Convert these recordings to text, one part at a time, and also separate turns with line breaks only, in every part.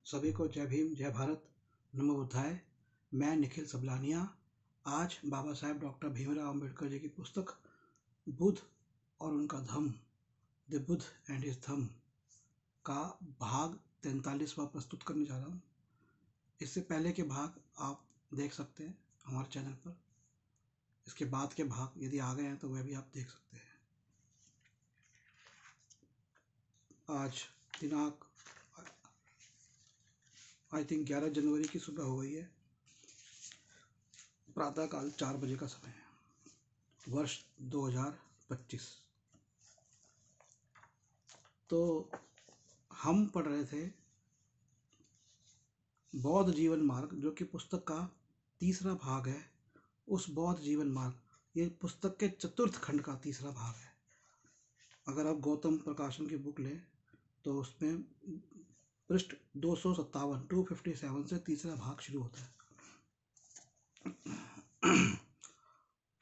सभी को जय भीम, जय भारत, नमो बुद्धाय। मैं निखिल सबलानिया आज बाबा साहेब डॉक्टर भीमराव अम्बेडकर जी की पुस्तक बुद्ध और उनका धम्म, द बुद्ध एंड हिज धम्म का भाग 43वां प्रस्तुत करने जा रहा हूँ। इससे पहले के भाग आप देख सकते हैं हमारे चैनल पर। इसके बाद के भाग यदि आ गए हैं तो वह भी आप देख सकते हैं। आज दिनांक आई थिंक 11 जनवरी की सुबह हो गई है। प्रातःकाल 4 बजे का समय है, वर्ष 2025। तो हम पढ़ रहे थे बौद्ध जीवन मार्ग, जो कि पुस्तक का तीसरा भाग है। उस बौद्ध जीवन मार्ग, ये पुस्तक के चतुर्थ खंड का तीसरा भाग है। अगर आप गौतम प्रकाशन की बुक लें तो उसमें पृष्ठ 257 से तीसरा भाग शुरू होता है।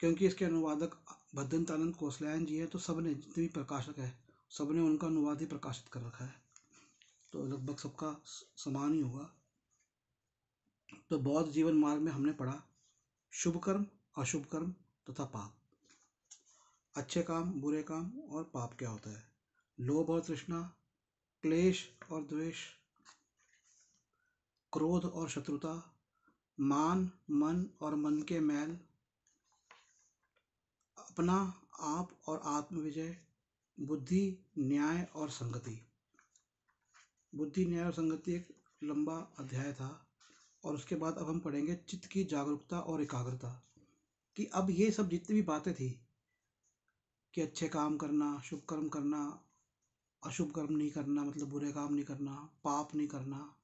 क्योंकि इसके अनुवादक भद्रंतानंद कोसलायन जी हैं, तो सबने, जितने भी प्रकाशक है, सबने उनका अनुवाद ही प्रकाशित कर रखा है, तो लगभग सबका समान ही होगा। तो बौद्ध जीवन मार्ग में हमने पढ़ा शुभ कर्म, अशुभ कर्म तथा पाप, अच्छे काम, बुरे काम और पाप क्या होता है, लोभ और तृष्णा, क्लेश और द्वेष, क्रोध और शत्रुता, मान, मन और मन के मैल, अपना आप और आत्मविजय, बुद्धि, न्याय और संगति। बुद्धि, न्याय और संगति एक लंबा अध्याय था। और उसके बाद अब हम पढ़ेंगे चित्त की जागरूकता और एकाग्रता, कि अब ये सब जितनी भी बातें थी कि अच्छे काम करना, शुभ कर्म करना, अशुभ कर्म नहीं करना, मतलब बुरे काम नहीं करना, पाप नहीं करना,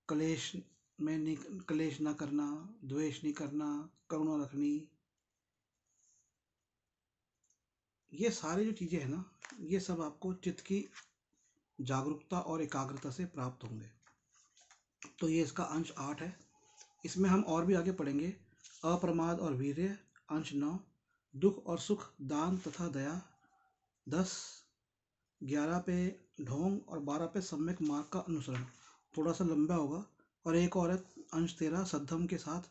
क्लेश ना करना, द्वेष नहीं करना, करुणा रखनी, ये सारी जो चीज़ें हैं ना, ये सब आपको चित्त की जागरूकता और एकाग्रता से प्राप्त होंगे। तो ये इसका अंश 8 है। इसमें हम और भी आगे पढ़ेंगे अप्रमाद और वीर्य, अंश 9, दुख और सुख, दान तथा दया, 10, 11 पे ढोंग और 12 पे सम्यक मार्ग का अनुसरण, थोड़ा सा लंबा होगा। और एक और है अंश 13, सद्धम के साथ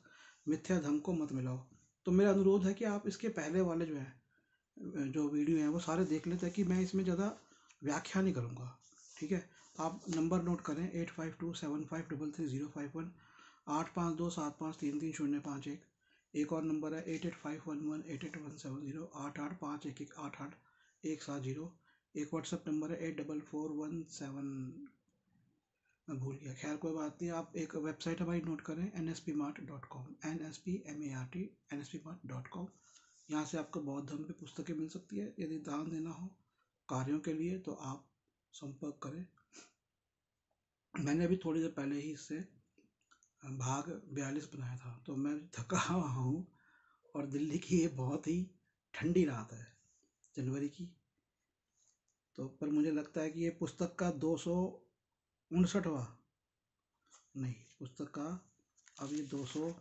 मिथ्या धम को मत मिलाओ। तो मेरा अनुरोध है कि आप इसके पहले वाले जो वीडियो हैं वो सारे देख लेते हैं, कि मैं इसमें ज़्यादा व्याख्या नहीं करूँगा। ठीक है, आप नंबर नोट करें 8527533051, 8527533051। एक और नंबर है 8851188170, 8851188170। एक व्हाट्सएप नंबर है 844117, मैं भूल गया, खैर कोई बात नहीं। आप एक वेबसाइट हमारी नोट करें nspmart.com, nspmart.com। यहाँ से आपको बौद्ध धर्म की पुस्तकें मिल सकती है। यदि दान देना हो कार्यों के लिए तो आप संपर्क करें। मैंने अभी थोड़ी देर पहले ही इससे भाग 42 बनाया था, तो मैं थका हुआ हूँ। और दिल्ली की ये बहुत ही ठंडी रात है, जनवरी की। तो पर मुझे लगता है कि ये पुस्तक का 259वां नहीं, पुस्तक का अब ये 200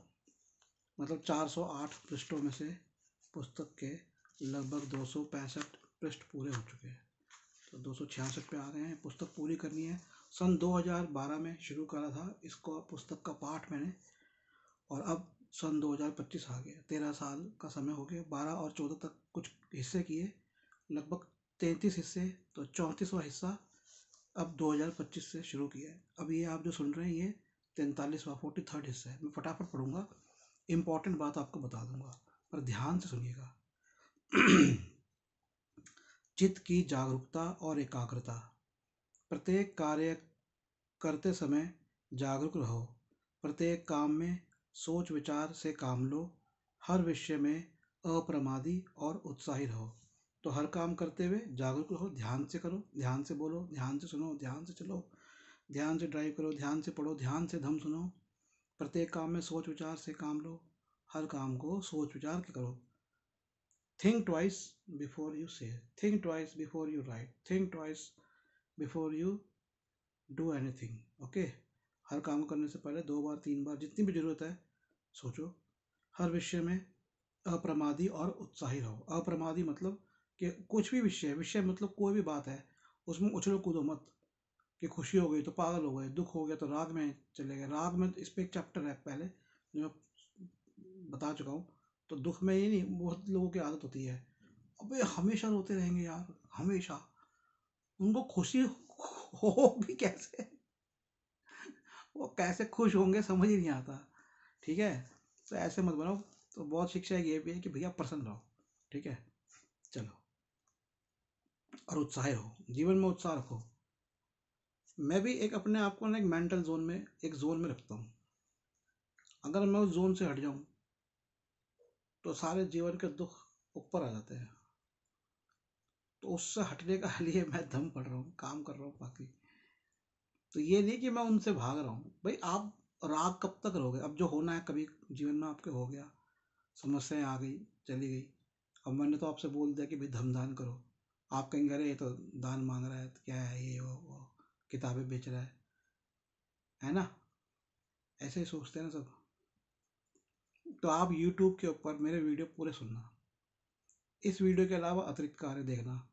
मतलब 408 पृष्ठों में से पुस्तक के लगभग 265 पृष्ठ पूरे हो चुके हैं। तो 266 पे आ गए हैं। पुस्तक पूरी करनी है। सन 2012 में शुरू करा था इसको, पुस्तक का पाठ मैंने, और अब सन 2025 आ गया, 13 साल का समय हो गया। 12 और 14 तक कुछ हिस्से किए, लगभग 33 हिस्से, तो 34वां हिस्सा अब 2025 से शुरू किया है। अब ये आप जो सुन रहे हैं ये 43वां 43rd हिस्सा है। मैं फटाफट पढ़ूंगा, इम्पॉर्टेंट बात आपको बता दूंगा, पर ध्यान से सुनिएगा। चित्त की जागरूकता और एकाग्रता। प्रत्येक कार्य करते समय जागरूक रहो। प्रत्येक काम में सोच विचार से काम लो। हर विषय में अप्रमादी और उत्साही रहो। तो हर काम करते हुए जागरूक रहो, ध्यान से करो, ध्यान से बोलो, ध्यान से सुनो, ध्यान से चलो, ध्यान से ड्राइव करो, ध्यान से पढ़ो, ध्यान से धम्म सुनो। प्रत्येक काम में सोच विचार से काम लो। हर काम को सोच विचार के करो। Think twice before you say, think twice before you write, think twice before you do anything. Okay? हर काम करने से पहले 2 बार 3 बार जितनी भी जरूरत है सोचो। हर विषय में अप्रमादी और उत्साही रहो। अप्रमादी मतलब कि कुछ भी विषय मतलब कोई भी बात है उसमें उछलो कूदो मत। कि खुशी हो गई तो पागल हो गए, दुख हो गया तो राग में चले गए। राग में इस पे एक चैप्टर है पहले जो मैं बता चुका हूँ। तो दुख में ये नहीं, बहुत लोगों की आदत होती है अबे हमेशा रोते रहेंगे यार, हमेशा। उनको खुशी हो भी कैसे, वो कैसे खुश होंगे समझ ही नहीं आता। ठीक है, तो ऐसे मत बनाओ। तो बहुत शिक्षा ये भी है कि भैया प्रसन्न रहो। ठीक है, चलो, और उत्साही रहो, जीवन में उत्साह रखो। मैं भी एक अपने आप को ना एक मेंटल जोन में, एक जोन में रखता हूँ। अगर मैं उस जोन से हट जाऊं तो सारे जीवन के दुख ऊपर आ जाते हैं। तो उससे हटने का लिए मैं दम पढ़ रहा हूँ, काम कर रहा हूँ बाकी। तो ये नहीं कि मैं उनसे भाग रहा हूँ। भाई आप राग कब तक रहोगे? अब जो होना है कभी जीवन में आपके हो गया, समस्याएं आ गई, चली गई। अब मैंने तो आपसे बोल दिया कि भाई धम दान करो। आप कहेंगे अरे ये तो दान मांग रहा है, तो क्या है ये वो किताबें बेच रहा है ना? ऐसे ही सोचते हैं ना सब। तो आप YouTube के ऊपर मेरे वीडियो पूरे सुनना, इस वीडियो के अलावा अतिरिक्त कार्य देखना,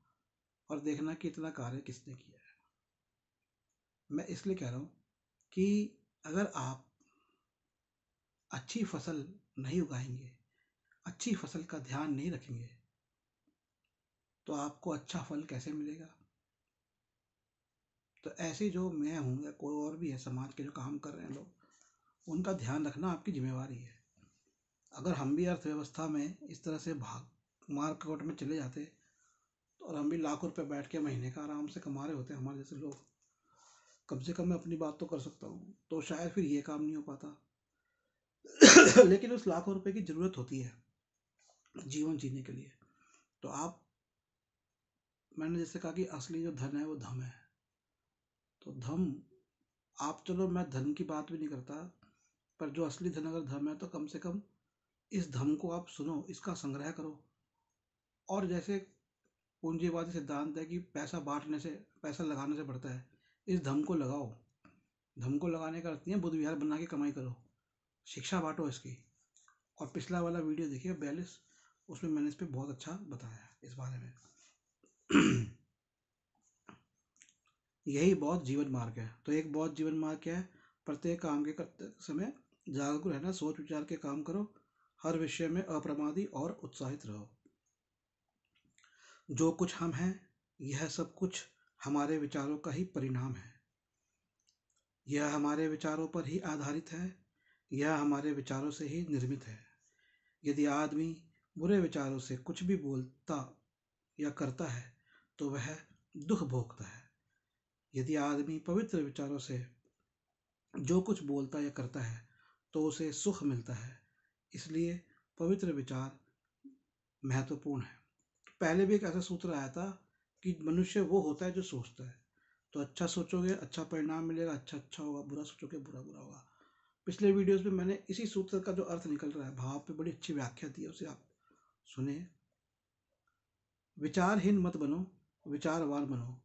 और देखना कि इतना कार्य किसने किया है। मैं इसलिए कह रहा हूँ कि अगर आप अच्छी फसल नहीं उगाएंगे, अच्छी फसल का ध्यान नहीं रखेंगे, तो आपको अच्छा फल कैसे मिलेगा? तो ऐसे जो मैं हूँ या कोई और भी है समाज के जो काम कर रहे हैं लोग, उनका ध्यान रखना आपकी जिम्मेवारी है। अगर हम भी अर्थव्यवस्था में इस तरह से भाग मार्केट में चले जाते, तो और हम भी लाखों रुपए बैठ के महीने का आराम से कमा रहे होते हमारे जैसे लोग, कम से कम मैं अपनी बात तो कर सकता हूँ, तो शायद फिर ये काम नहीं हो पाता। लेकिन उस लाखों रुपए की जरूरत होती है जीवन जीने के लिए। तो आप, मैंने जैसे कहा कि असली जो धन है वो धम है। तो धम, आप चलो मैं धन की बात भी नहीं करता, पर जो असली धन अगर धम है तो कम से कम इस धम को आप सुनो, इसका संग्रह करो। और जैसे पूंजीवादी सिद्धांत है कि पैसा बांटने से, पैसा लगाने से बढ़ता है, इस धम को लगाओ। धम को लगाने का अर्थ नहीं है बुद्ध विहार बना के कमाई करो, शिक्षा बांटो इसकी। और पिछला वाला वीडियो देखिए 42, उसमें मैंने इस पर बहुत अच्छा बताया है इस बारे में। यही बहुत जीवन मार्ग है। तो एक बहुत जीवन मार्ग क्या है? प्रत्येक काम के करते समय जागरूक रहना, सोच विचार के काम करो, हर विषय में अप्रमादी और उत्साहित रहो। जो कुछ हम हैं, यह सब कुछ हमारे विचारों का ही परिणाम है। यह हमारे विचारों पर ही आधारित है, यह हमारे विचारों से ही निर्मित है। यदि आदमी बुरे विचारों से कुछ भी बोलता या करता है तो वह दुख भोगता है। यदि आदमी पवित्र विचारों से जो कुछ बोलता या करता है तो उसे सुख मिलता है। इसलिए पवित्र विचार महत्वपूर्ण है। पहले भी एक ऐसा सूत्र आया था कि मनुष्य वो होता है जो सोचता है। तो अच्छा सोचोगे अच्छा परिणाम मिलेगा, अच्छा अच्छा होगा, बुरा सोचोगे बुरा बुरा होगा। पिछले वीडियोस में मैंने इसी सूत्र का जो अर्थ निकल रहा है, भाव पे बड़ी अच्छी व्याख्या दी है, उसे आप सुने। विचारहीन मत बनो, विचारवान बनो।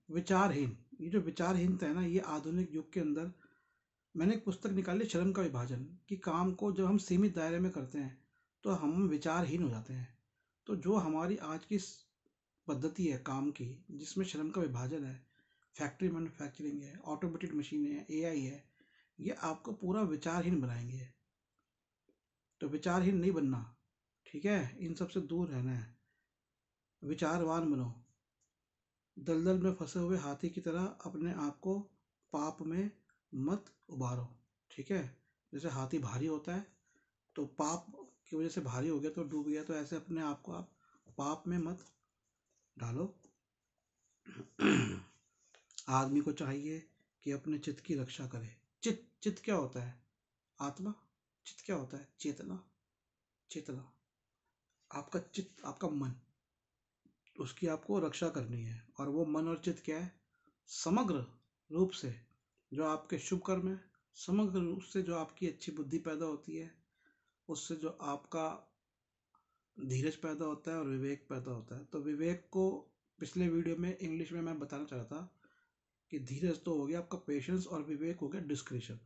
विचारहीन, ये जो विचारहीनता है ना, ये आधुनिक युग के अंदर, मैंने एक पुस्तक निकाली श्रम का विभाजन, कि काम को जब हम सीमित दायरे में करते हैं तो हम विचारहीन हो जाते हैं। तो जो हमारी आज की पद्धति है काम की, जिसमें श्रम का विभाजन है, फैक्ट्री मैन्युफैक्चरिंग है, ऑटोमेटेड मशीनें हैं, एआई है, ये आपको पूरा विचारहीन बनाएंगे। तो विचारहीन नहीं बनना, ठीक है, इन सब से दूर रहना है। विचारवान बनो। दलदल में फंसे हुए हाथी की तरह अपने आप को पाप में मत उबारो। ठीक है, जैसे हाथी भारी होता है, तो पाप की वजह से भारी हो गया तो डूब गया, तो ऐसे अपने आप को आप पाप में मत डालो। आदमी को चाहिए कि अपने चित्त की रक्षा करे। चित्त, चित्त क्या होता है? आत्मा। चित्त क्या होता है? चेतना। चेतना, आपका चित्त, आपका मन, उसकी आपको रक्षा करनी है। और वो मन और चित्त क्या है? समग्र रूप से जो आपके शुभ कर्म है, समग्र रूप से जो आपकी अच्छी बुद्धि पैदा होती है, उससे जो आपका धीरज पैदा होता है और विवेक पैदा होता है। तो विवेक को पिछले वीडियो में इंग्लिश में मैं बताना चाह रहा था कि धीरज तो हो गया आपका पेशेंस, और विवेक हो गया डिस्क्रिशन।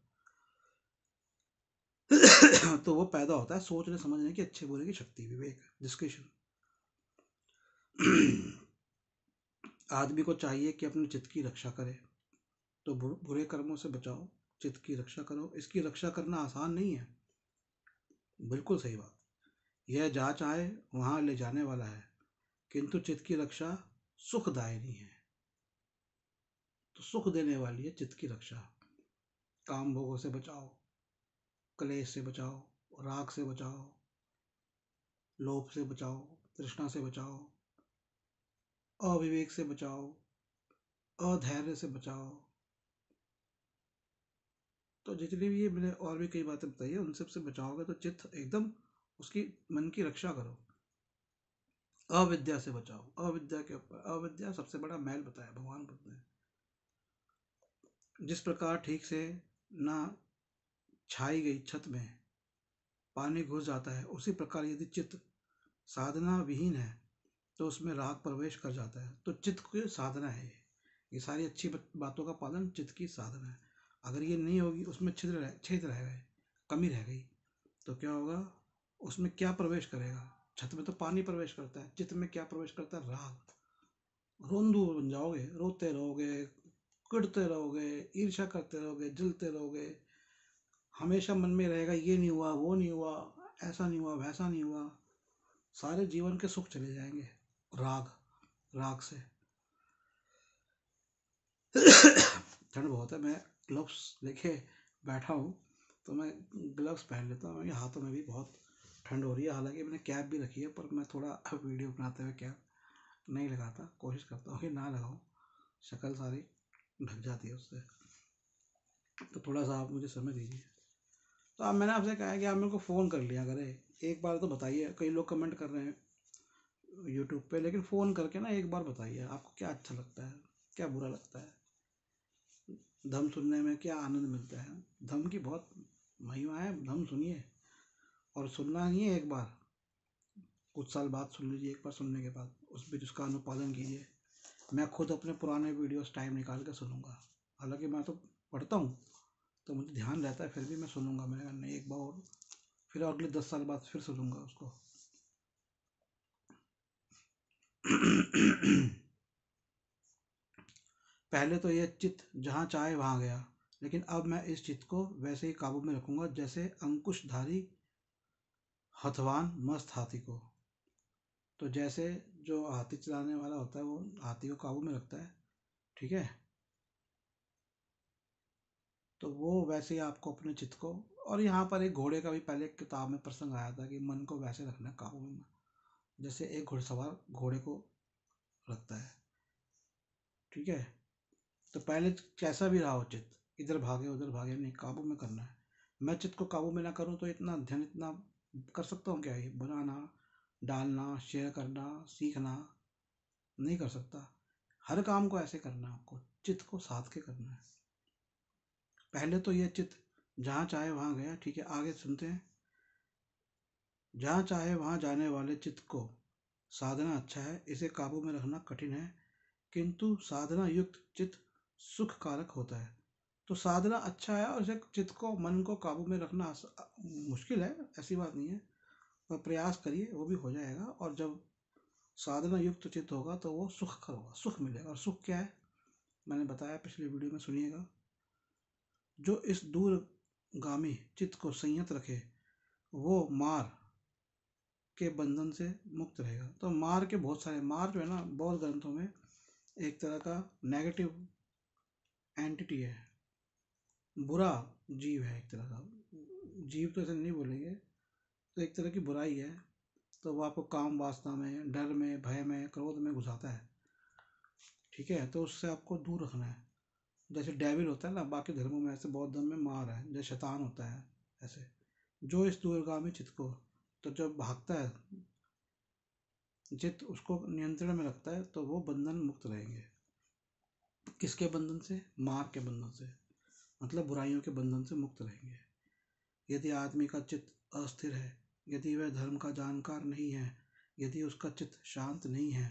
तो वो पैदा होता है सोचने समझने की, अच्छे बुरे की शक्ति, विवेक, डिस्क्रिशन। आदमी को चाहिए कि अपने चित्त की रक्षा करे। तो बुरे कर्मों से बचाओ, चित्त की रक्षा करो। इसकी रक्षा करना आसान नहीं है, बिल्कुल सही बात। यह जहाँ चाहे वहाँ ले जाने वाला है, किंतु चित्त की रक्षा सुखदायिनी है। तो सुख देने वाली है चित्त की रक्षा। काम भोगों से बचाओ, क्लेश से बचाओ, राग से बचाओ, लोभ से बचाओ, तृष्णा से बचाओ, अविवेक से बचाओ, अधैर्य से बचाओ। तो जितनी भी ये मैंने और भी कई बातें बताई है, उन सब से बचाओगे तो चित्त एकदम उसकी मन की रक्षा करो। अविद्या से बचाओ। अविद्या के ऊपर, अविद्या सबसे बड़ा मैल बताया भगवान बुद्ध ने। जिस प्रकार ठीक से ना छाई गई छत में पानी घुस जाता है, उसी प्रकार यदि चित्त साधना विहीन है तो उसमें राग प्रवेश कर जाता है। तो चित्त की साधना है ये सारी अच्छी बातों का पालन चित्त की साधना है। अगर ये नहीं होगी, उसमें छेद रह गए, कमी रह गई, तो क्या होगा? उसमें क्या प्रवेश करेगा? छत में तो पानी प्रवेश करता है, चित्त में क्या प्रवेश करता है? राग। रोंदू बन जाओगे, रोते रहोगे, कुड़ते रहोगे, ईर्ष्या करते रहोगे, जलते रहोगे। हमेशा मन में रहेगा ये नहीं हुआ, वो नहीं हुआ, ऐसा नहीं हुआ, वैसा नहीं हुआ। सारे जीवन के सुख चले जाएंगे राग राग से। ठंड बहुत है, मैं ग्लव्स लेके बैठा हूँ, तो मैं ग्लव्स पहन लेता हूँ। मेरे हाथों में भी बहुत ठंड हो रही है। हालांकि मैंने कैप भी रखी है, पर मैं थोड़ा वीडियो बनाते हुए कैप नहीं लगाता, कोशिश करता हूँ कि ना लगाऊँ, शक्ल सारी ढक जाती है उससे। तो थोड़ा सा आप मुझे समय दीजिए। तो अब मैंने आपसे कहा है कि आप मेरे को फ़ोन कर लिया करें, एक बार तो बताइए। कई लोग कमेंट कर रहे हैं यूट्यूब पे, लेकिन फ़ोन करके ना एक बार बताइए आपको क्या अच्छा लगता है, क्या बुरा लगता है। धम सुनने में क्या आनंद मिलता है। धम की बहुत महिमा है, धम सुनिए। और सुनना नहीं है एक बार, कुछ साल बाद सुन लीजिए। एक बार सुनने के बाद उस भी उसका अनुपालन कीजिए। मैं खुद अपने पुराने वीडियोस टाइम निकाल कर सुनूंगा। हालांकि मैं तो पढ़ता हूँ, तो मुझे ध्यान रहता है, फिर भी मैं सुनूंगा। मैंने कहा नहीं, एक बार और, फिर अगले 10 साल बाद फिर सुनूंगा उसको। पहले तो ये चित्त जहाँ चाहे वहाँ गया, लेकिन अब मैं इस चित्त को वैसे ही काबू में रखूंगा जैसे अंकुशधारी हथवान मस्त हाथी को। तो जैसे जो हाथी चलाने वाला होता है वो हाथी को काबू में रखता है, ठीक है, तो वो वैसे ही आपको अपने चित्त को। और यहाँ पर एक घोड़े का भी पहले एक किताब में प्रसंग आया था कि मन को वैसे रखना है काबू में, जैसे एक घुड़सवार घोड़े को रखता है, ठीक है। तो पहले कैसा भी रहा हो चित्त, इधर भागे उधर भागे नहीं, काबू में करना है। मैं चित्त को काबू में ना करूँ तो इतना ध्यान, इतना कर सकता हूँ क्या? ये बनाना, डालना, शेयर करना, सीखना नहीं कर सकता। हर काम को ऐसे करना है, आपको चित्त को साध के करना है। पहले तो ये चित्त जहाँ चाहे वहाँ गया, ठीक है। आगे सुनते हैं। जहाँ चाहे वहाँ जाने वाले चित्त को साधना अच्छा है, इसे काबू में रखना कठिन है, किंतु साधना युक्त चित्त सुख कारक होता है। तो साधना अच्छा है, और इसे चित्त को, मन को काबू में रखना मुश्किल है, ऐसी बात नहीं है, पर प्रयास करिए, वो भी हो जाएगा। और जब साधना युक्त चित्त होगा तो वो सुख का होगा, सुख मिलेगा। और सुख क्या है, मैंने बताया पिछले वीडियो में, सुनिएगा। जो इस दूरगामी चित्त को संयत रखे, वो मार के बंधन से मुक्त रहेगा। तो मार के बहुत सारे, मार जो है ना, बौद्ध ग्रंथों में एक तरह का नेगेटिव एंटिटी है, बुरा जीव है एक तरह का। जीव तो ऐसे नहीं बोलेंगे, तो एक तरह की बुराई है। तो वो आपको काम वासना में, डर में, भय में, क्रोध में घुसाता है, ठीक है। तो उससे आपको दूर रखना है। जैसे डेविल होता है ना बाकी धर्मों में, ऐसे बौद्ध धर्म में मार है, जैसे शैतान होता है ऐसे। जो इस दूरगामी चित्त को, तो जब भागता है चित्त, उसको नियंत्रण में रखता है, तो वो बंधन मुक्त रहेंगे। किसके बंधन से? मार के बंधन से, मतलब बुराइयों के बंधन से मुक्त रहेंगे। यदि आदमी का चित्त अस्थिर है, यदि वह धर्म का जानकार नहीं है, यदि उसका चित्त शांत नहीं है,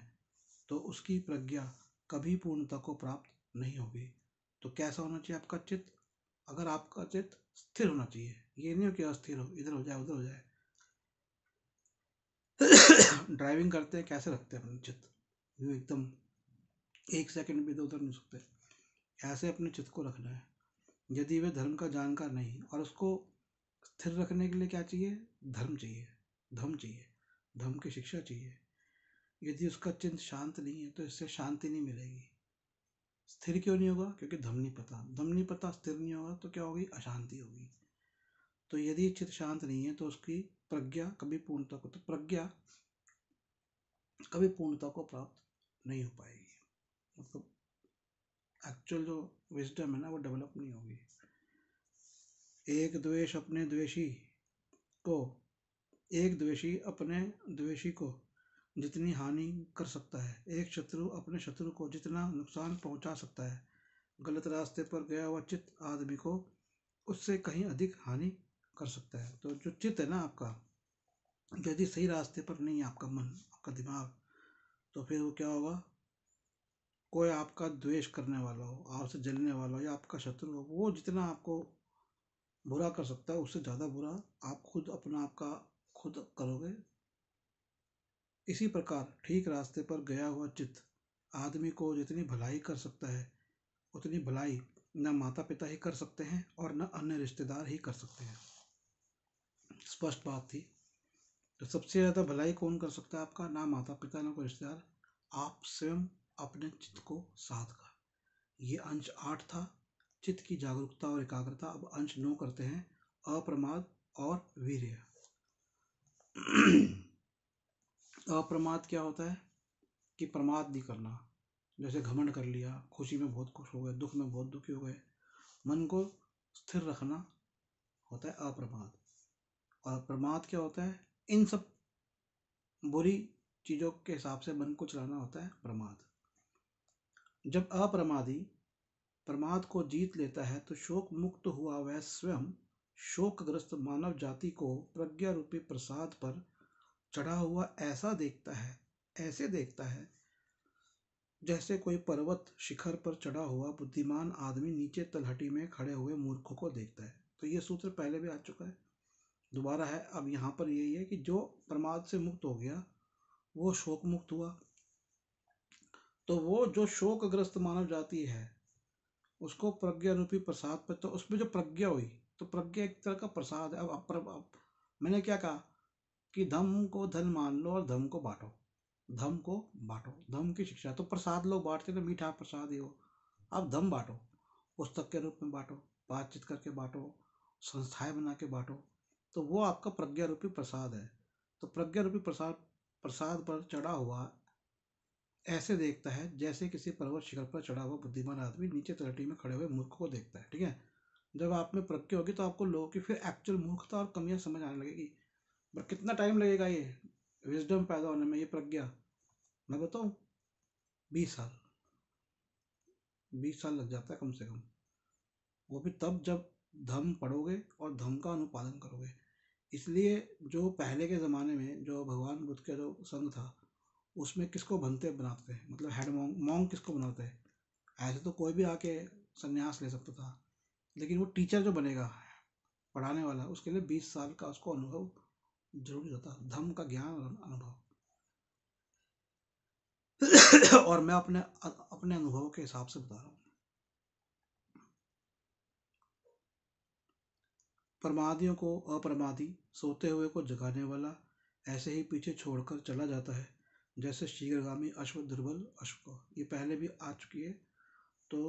तो उसकी प्रज्ञा कभी पूर्णता को प्राप्त नहीं होगी। तो कैसा होना चाहिए आपका चित्त? अगर आपका चित्त स्थिर होना चाहिए, ये नहीं हो कि अस्थिर हो, इधर हो जाए उधर हो जाए। ड्राइविंग करते हैं कैसे रखते हैं अपना चित्त? वो एकदम 1 सेकंड भी इधर उधर नहीं सकते। ऐसे अपने चित्त को रखना है। यदि वे धर्म का जानकार नहीं, और उसको स्थिर रखने के लिए क्या चाहिए? धर्म चाहिए, धम चाहिए, धम की शिक्षा चाहिए। यदि उसका चित्त शांत नहीं है तो इससे शांति नहीं मिलेगी। स्थिर क्यों नहीं होगा? क्योंकि धम नहीं पता, धम नहीं पता, स्थिर नहीं होगा तो क्या होगी? अशांति होगी। तो यदि चित्त शांत नहीं है तो उसकी प्रज्ञा कभी पूर्णता को, तो प्रज्ञा कभी पूर्णता को प्राप्त नहीं हो पाएगी। मतलब एक्चुअल जो विजडम है ना, वो डेवलप नहीं होगी। एक द्वेष अपने द्वेषी को एक द्वेषी अपने द्वेषी को जितनी हानि कर सकता है, एक शत्रु अपने शत्रु को जितना नुकसान पहुंचा सकता है, गलत रास्ते पर गया हुआ चित्त आदमी को उससे कहीं अधिक हानि कर सकता है। तो जो चित्त है ना आपका, यदि सही रास्ते पर नहीं है आपका मन, आपका दिमाग, तो फिर वो क्या होगा? कोई आपका द्वेष करने वाला हो, आपसे जलने वाला हो या आपका शत्रु हो, वो जितना आपको बुरा कर सकता है उससे ज़्यादा बुरा आप खुद अपना आपका खुद करोगे। इसी प्रकार ठीक रास्ते पर गया हुआ चित्त आदमी को जितनी भलाई कर सकता है, उतनी भलाई न माता पिता ही कर सकते हैं और न अन्य रिश्तेदार ही कर सकते हैं। स्पष्ट बात थी। तो सबसे ज़्यादा भलाई कौन कर सकता है आपका? ना माता पिता, ना कोई रिश्तेदार, आप स्वयं अपने चित्त को साध कर। ये अंश 8 था, चित्त की जागरूकता और एकाग्रता। अब अंश 9 करते हैं, अप्रमाद और वीर्य। अप्रमाद क्या होता है? कि प्रमाद नहीं करना। जैसे घमंड कर लिया, खुशी में बहुत खुश हो गए, दुख में बहुत दुखी हो गए, मन को स्थिर रखना होता है अप्रमाद। और प्रमाद क्या होता है? इन सब बुरी चीज़ों के हिसाब से मन को चलाना होता है प्रमाद। जब अप्रमादी प्रमाद को जीत लेता है तो शोक मुक्त हुआ वह स्वयं शोकग्रस्त मानव जाति को प्रज्ञा रूपी प्रसाद पर चढ़ा हुआ ऐसे देखता है जैसे कोई पर्वत शिखर पर चढ़ा हुआ बुद्धिमान आदमी नीचे तलहटी में खड़े हुए मूर्खों को देखता है। तो ये सूत्र पहले भी आ चुका है, दोबारा है। अब यहाँ पर यही है कि जो प्रमाद से मुक्त हो गया वो शोक मुक्त हुआ। तो वो जो शोकग्रस्त मानव जाति है उसको प्रज्ञा रूपी प्रसाद पर, तो उसमें जो प्रज्ञा हुई, तो प्रज्ञा एक तरह का प्रसाद है। अब मैंने क्या कहा कि धम को धन मान लो और धम को बांटो, धम को बांटो, धम की शिक्षा। तो प्रसाद लोग बांटते तो मीठा प्रसाद ही हो। आप धम बांटो, पुस्तक के रूप में बांटो, बातचीत करके बांटो, संस्थाएं बना के बांटो, तो वो आपका प्रज्ञा रूपी प्रसाद है। तो प्रज्ञा रूपी प्रसाद प्रसाद पर चढ़ा हुआ ऐसे देखता है जैसे किसी पर्वत शिखर पर चढ़ा हुआ बुद्धिमान आदमी नीचे तलहटी में खड़े हुए मूर्ख को देखता है। ठीक है। जब आप में प्रज्ञा होगी तो आपको लोगों की फिर एक्चुअल मूर्खता और कमियां समझ आने लगेगी। पर कितना टाइम लगेगा ये विजडम पैदा होने में, ये प्रज्ञा? मैं बताऊं, 20 साल, 20 साल लग जाता है कम से कम। वो भी तब जब धम पढ़ोगे और धम का अनुपालन करोगे। इसलिए जो पहले के ज़माने में जो भगवान बुद्ध का जो संघ था उसमें किसको बनते बनाते हैं, मतलब हेड मॉन्ग, मॉन्ग किसको बनाते हैं? ऐसे तो कोई भी आके संन्यास ले सकता था, लेकिन वो टीचर जो बनेगा, पढ़ाने वाला, उसके लिए 20 साल का उसको अनुभव जरूरी होता, धम का ज्ञान और अनुभव। और मैं अपने अपने अनुभव के हिसाब से बता रहा हूँ। प्रमादियों को अप्रमादी, सोते हुए को जगाने वाला ऐसे ही पीछे छोड़कर चला जाता है जैसे शीघ्रगामी अश्व दुर्बल अश्व को। ये पहले भी आ चुकी है। तो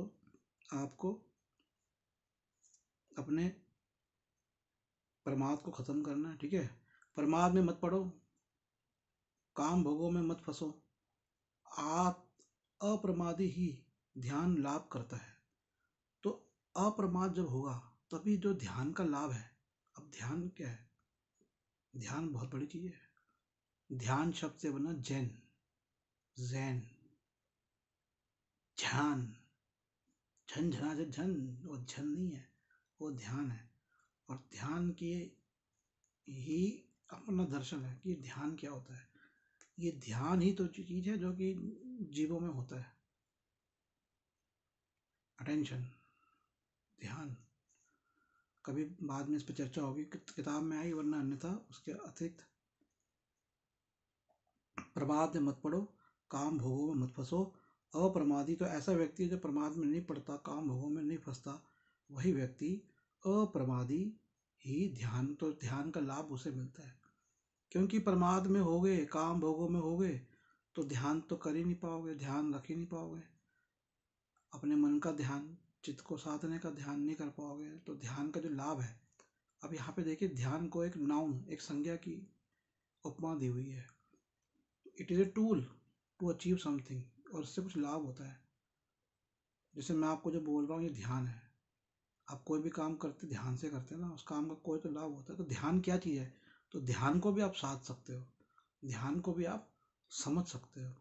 आपको अपने प्रमाद को खत्म करना है। ठीक है। प्रमाद में मत पड़ो, काम भोगों में मत फंसो। आप अप्रमादी ही ध्यान लाभ करता है। तो अप्रमाद जब होगा तभी जो ध्यान का लाभ है। अब ध्यान क्या है? ध्यान बहुत बड़ी चीज है। ध्यान शब्द से बना जैन, जैन, ध्यान, झन झना से झन, वो झन नहीं है, वो ध्यान है। और ध्यान की ही अपना दर्शन है कि ध्यान क्या होता है। ये ध्यान ही तो चीज है जो कि जीवों में होता है। अटेंशन, ध्यान। कभी बाद में इस पर चर्चा होगी, किताब में आई, वरना अन्यथा उसके अतिरिक्त। प्रभात में मत पड़ो, काम भोगों में मत फंसो, अप्रमादी तो ऐसा व्यक्ति है जो प्रमाद में नहीं पड़ता, काम भोगों में नहीं फंसता, वही व्यक्ति अप्रमादी ही ध्यान, तो ध्यान का लाभ उसे मिलता है। क्योंकि प्रमाद में हो गए, काम भोगों में हो गए, तो ध्यान तो कर ही नहीं पाओगे, ध्यान रख ही नहीं पाओगे, अपने मन का ध्यान, चित्त को साधने का ध्यान नहीं कर पाओगे। तो ध्यान का जो लाभ है, अब यहाँ पे देखिए, ध्यान को एक नाउन, एक संज्ञा की उपमा दी हुई है। It is a tool to achieve something, और उससे कुछ लाभ होता है। जैसे मैं आपको जो बोल रहा हूँ, ये ध्यान है। आप कोई भी काम करते ध्यान से करते हैं ना, उस काम का कोई तो लाभ होता है। तो ध्यान क्या चीज़ है? तो ध्यान को भी आप साध सकते हो, ध्यान को भी आप समझ सकते हो।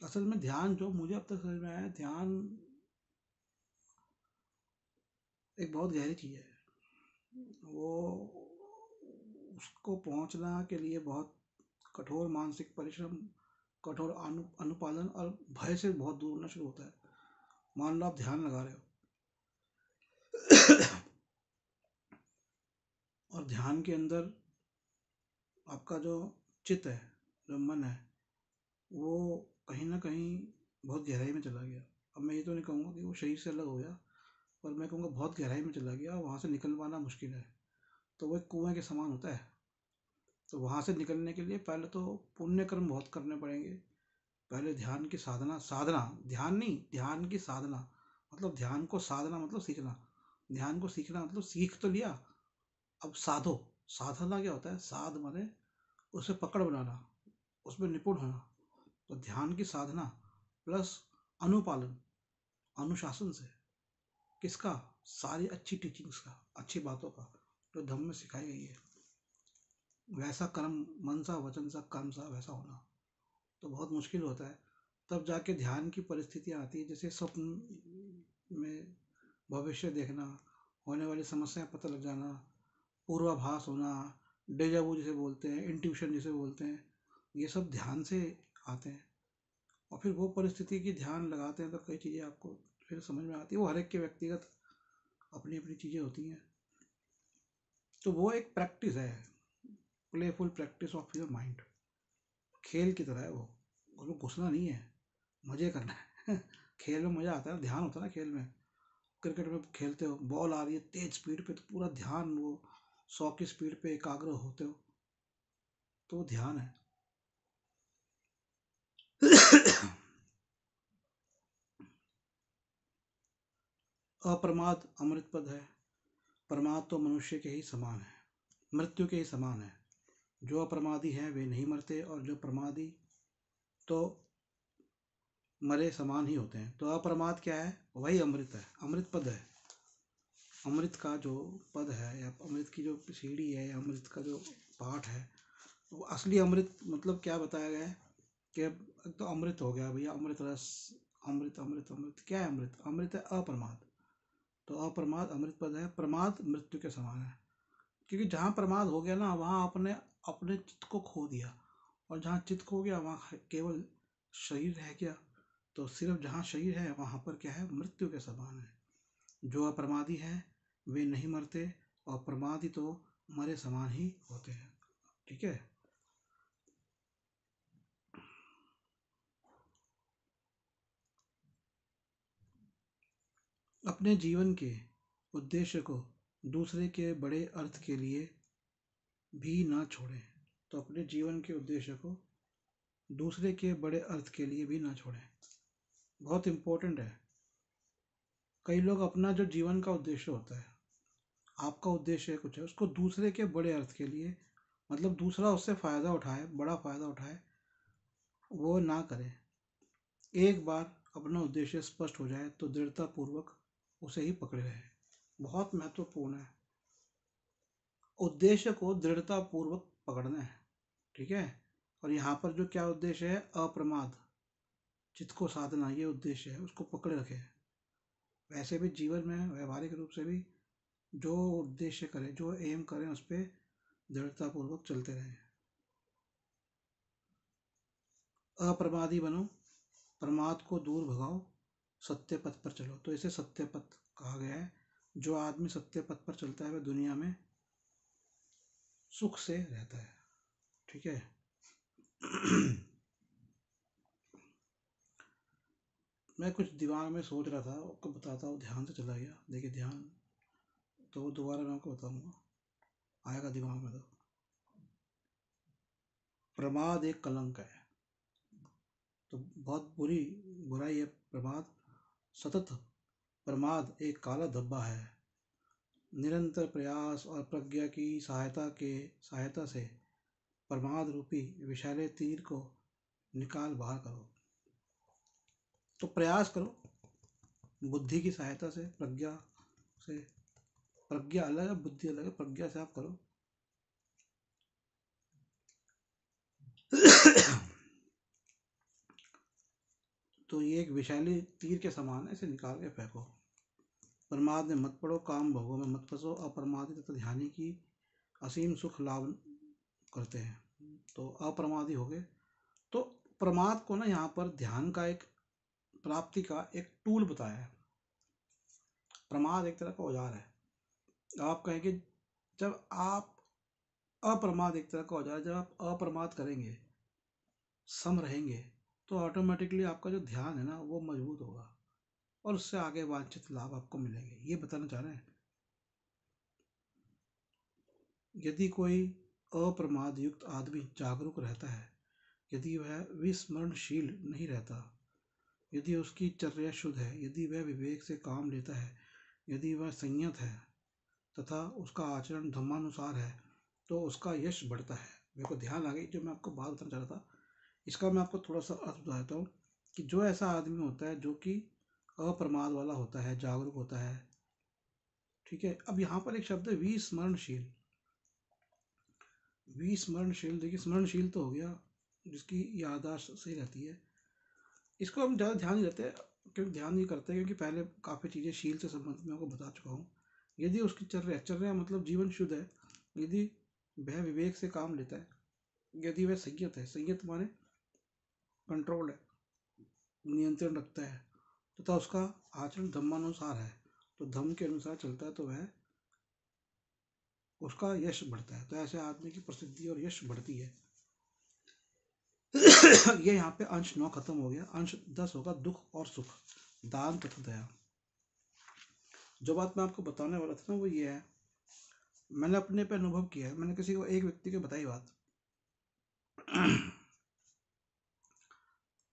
असल में ध्यान, जो मुझे अब तक समझ में आया, ध्यान एक बहुत गहरी चीज़ है। वो, उसको पहुंचना के लिए बहुत कठोर मानसिक परिश्रम, कठोर अनुपालन और भय से बहुत दूर होना शुरू होता है। मान लो आप ध्यान लगा रहे हो और ध्यान के अंदर आपका जो चित्त है, जो मन है, वो कहीं ना कहीं बहुत गहराई में चला गया। अब मैं ये तो नहीं कहूँगा कि वो शरीर से अलग हो गया, पर मैं कहूँगा बहुत गहराई में चला गया, वहाँ से निकल पाना मुश्किल है। तो वो एक कुएं के समान होता है। तो वहाँ से निकलने के लिए पहले तो पुण्य कर्म बहुत करने पड़ेंगे। पहले ध्यान की साधना, साधना, ध्यान नहीं, ध्यान की साधना, मतलब ध्यान को साधना मतलब सीखना, ध्यान को सीखना मतलब सीख तो लिया, अब साधो। साधना क्या होता है? साध माने उसे पकड़ बनाना, उसमें निपुण होना। तो ध्यान की साधना प्लस अनुपालन, अनुशासन से, किसका? सारी अच्छी टीचिंग्स का, अच्छी बातों का, जो धम्म में सिखाई गई है, वैसा कर्म, मन सा वचन सा कर्म सा वैसा होना तो बहुत मुश्किल होता है। तब जाके ध्यान की परिस्थितियाँ आती है, जैसे स्वप्न में भविष्य देखना, होने वाली समस्याएं पता लग जाना, पूर्वाभास होना, डेजावू जिसे बोलते हैं, इंट्यूशन जिसे बोलते हैं, ये सब ध्यान से आते हैं। और फिर वो परिस्थिति की ध्यान लगाते हैं तो कई चीज़ें आपको फिर समझ में आती है। वो हर एक के व्यक्तिगत अपनी अपनी चीज़ें होती हैं। तो वो एक प्रैक्टिस है, playful practice of your mind, खेल की तरह है वो। उसमें घुसना नहीं है, मज़े करना है खेल में मज़ा आता है, ध्यान होता है ना खेल में। क्रिकेट में खेलते हो, बॉल आ रही है तेज स्पीड पे, तो पूरा ध्यान वो 100 की स्पीड पे एकाग्र होते हो, तो ध्यान है अप्रमाद अमृत पद है। प्रमाद तो मनुष्य के ही समान है, मृत्यु के ही समान है। जो अप्रमादी है वे नहीं मरते, और जो प्रमादी तो मरे समान ही होते हैं। तो अप्रमाद क्या है? वही अमृत है, अमृत पद है। अमृत का जो पद है, या अमृत की जो सीढ़ी है, या अमृत का जो पाठ है, वो असली अमृत मतलब क्या बताया गया है कि अब तो अमृत हो गया भैया, अमृत रस, अमृत अमृत अमृत। क्या है अमृत? अमृत है अप्रमाद। तो अप्रमाद अमृत पद है, प्रमाद मृत्यु के समान है। क्योंकि जहाँ प्रमाद हो गया ना, वहाँ अपने अपने चित्त को खो दिया, और जहाँ चित्त खो गया वहाँ केवल शरीर रह गया। तो सिर्फ जहाँ शरीर है वहाँ पर क्या है? मृत्यु के समान है। जो अप्रमादी है वे नहीं मरते, और प्रमादी तो मरे समान ही होते हैं। ठीक है। अपने जीवन के उद्देश्य को दूसरे के बड़े अर्थ के लिए भी ना छोड़ें। तो अपने जीवन के उद्देश्य को दूसरे के बड़े अर्थ के लिए भी ना छोड़ें, बहुत इम्पोर्टेंट है। कई लोग अपना जो जीवन का उद्देश्य होता है, आपका उद्देश्य कुछ है, उसको दूसरे के बड़े अर्थ के लिए, मतलब दूसरा उससे फ़ायदा उठाए, बड़ा फ़ायदा उठाए, वो ना करें। एक बार अपना उद्देश्य स्पष्ट हो जाए तो दृढ़तापूर्वक उसे ही पकड़े रहे। बहुत महत्वपूर्ण है, उद्देश्य को दृढ़तापूर्वक पकड़ना है। ठीक है। और यहाँ पर जो क्या उद्देश्य है? अप्रमाद, चित्त को साधना, ये उद्देश्य है, उसको पकड़े रखे। वैसे भी जीवन में व्यवहारिक रूप से भी जो उद्देश्य करें, जो एम करें, उस पर दृढ़तापूर्वक चलते रहें। अप्रमादी बनो, प्रमाद को दूर भगाओ, सत्य पथ पर चलो। तो इसे सत्य पथ कहा गया है। जो आदमी सत्य पथ पर चलता है वह दुनिया में सुख से रहता है। ठीक है मैं कुछ दिमाग में सोच रहा था, आपको बताता हूँ, ध्यान से चला गया। देखिए ध्यान तो वो दोबारा मैं आपको बताऊंगा, आएगा दिमाग में तो। प्रमाद एक कलंक है, तो बहुत बुराई है प्रमाद। सतत प्रमाद एक काला धब्बा है। निरंतर प्रयास और प्रज्ञा की सहायता से प्रमाद रूपी विषैले तीर को निकाल बाहर करो। तो प्रयास करो, बुद्धि की सहायता से, प्रज्ञा से। प्रज्ञा अलग है, बुद्धि अलग है, प्रज्ञा से आप करो। तो ये एक विषैली तीर के समान है, इसे निकाल के फेंको। प्रमाद में मत पड़ो, काम भोगों में मत फंसो। अप्रमादी तथा ध्यानी की असीम सुख लाभ करते हैं। तो अप्रमादी हो गए। तो प्रमाद को ना यहाँ पर ध्यान का एक प्राप्ति का एक टूल बताया है। प्रमाद एक तरह का औजार है। आप कहें कि जब आप अप्रमाद एक तरह का औजार है, जब आप अप्रमाद करेंगे, सम रहेंगे, तो ऑटोमेटिकली आपका जो ध्यान है ना वो मजबूत होगा और उससे आगे वांछित लाभ आपको मिलेंगे। ये बताना चाह रहे हैं। यदि कोई अप्रमाद युक्त आदमी जागरूक रहता है, यदि वह विस्मरणशील नहीं रहता, यदि उसकी चर्या शुद्ध है, यदि वह विवेक से काम लेता है, यदि वह संयत है तथा उसका आचरण धर्मानुसार है, तो उसका यश बढ़ता है। मेरे को ध्यान आ गई जो मैं आपको बात बताना चाह रहा था, इसका मैं आपको थोड़ा सा अर्थ बता देता हूँ कि जो ऐसा आदमी होता है जो कि अप्रमाद वाला होता है, जागरूक होता है, ठीक है। अब यहाँ पर एक शब्द है विस्मरणशील। विस्मरणशील, देखिए स्मरणशील तो हो गया जिसकी याददाश्त सही रहती है। इसको हम ज़्यादा ध्यान नहीं देते, क्योंकि ध्यान नहीं करते, क्योंकि पहले काफ़ी चीज़ें शील से संबंधित मैं आपको बता चुका हूँ। यदि उसकी चर्या मतलब जीवन शुद्ध है, यदि वह विवेक से काम लेता है, यदि वह संयत है, संयत माने कंट्रोल है, नियंत्रण रखता है, तथा उसका आचरण धर्मानुसार है, तो धर्म के अनुसार चलता है, तो वह उसका यश बढ़ता है। तो ऐसे आदमी की प्रसिद्धि और यश बढ़ती है। ये यहाँ पे अंश 9 खत्म हो गया। अंश 10 होगा दुख और सुख, दान तथा दया। जो बात मैं आपको बताने वाला था ना वो ये है, मैंने अपने पे अनुभव किया है। मैंने किसी को, एक व्यक्ति को बताई बात।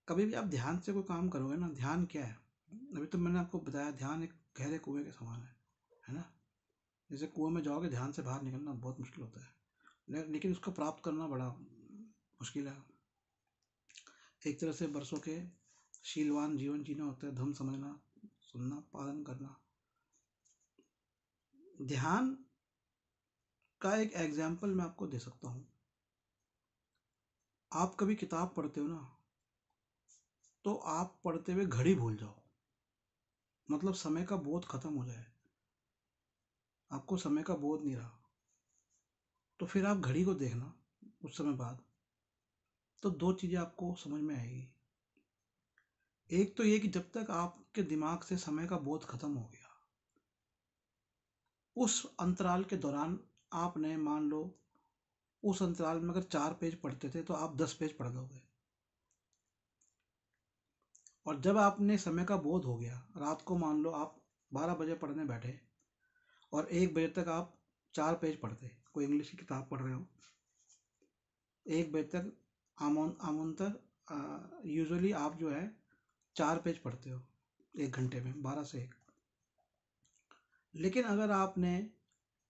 कभी भी आप ध्यान से कोई काम करोगे ना, ध्यान क्या है, अभी तो मैंने आपको बताया, ध्यान एक गहरे कुएं के समान है ना। जैसे कुएं में जाओगे, ध्यान से बाहर निकलना बहुत मुश्किल होता है, लेकिन उसको प्राप्त करना बड़ा मुश्किल है। एक तरह से बरसों के शीलवान जीवन जीना होता है, धर्म समझना, सुनना, पालन करना। ध्यान का एक एग्जाम्पल मैं आपको दे सकता हूँ। आप कभी किताब पढ़ते हो ना, तो आप पढ़ते हुए घड़ी भूल जाओ, मतलब समय का बोध खत्म हो जाए, आपको समय का बोध नहीं रहा, तो फिर आप घड़ी को देखना कुछ समय बाद, तो दो चीज़ें आपको समझ में आएगी। एक तो ये कि जब तक आपके दिमाग से समय का बोध खत्म हो गया, उस अंतराल के दौरान आपने, मान लो उस अंतराल में अगर 4 पेज पढ़ते थे तो आप 10 पेज पढ़ दोगे। और जब आपने समय का बोध हो गया, रात को मान लो आप 12 बजे पढ़ने बैठे और 1 बजे तक आप 4 पेज पढ़ते, कोई इंग्लिश की किताब पढ़ रहे हो, 1 बजे तक आमूनतर यूजुअली आप जो है 4 पेज पढ़ते हो 1 घंटे में, 12 से 1। लेकिन अगर आपने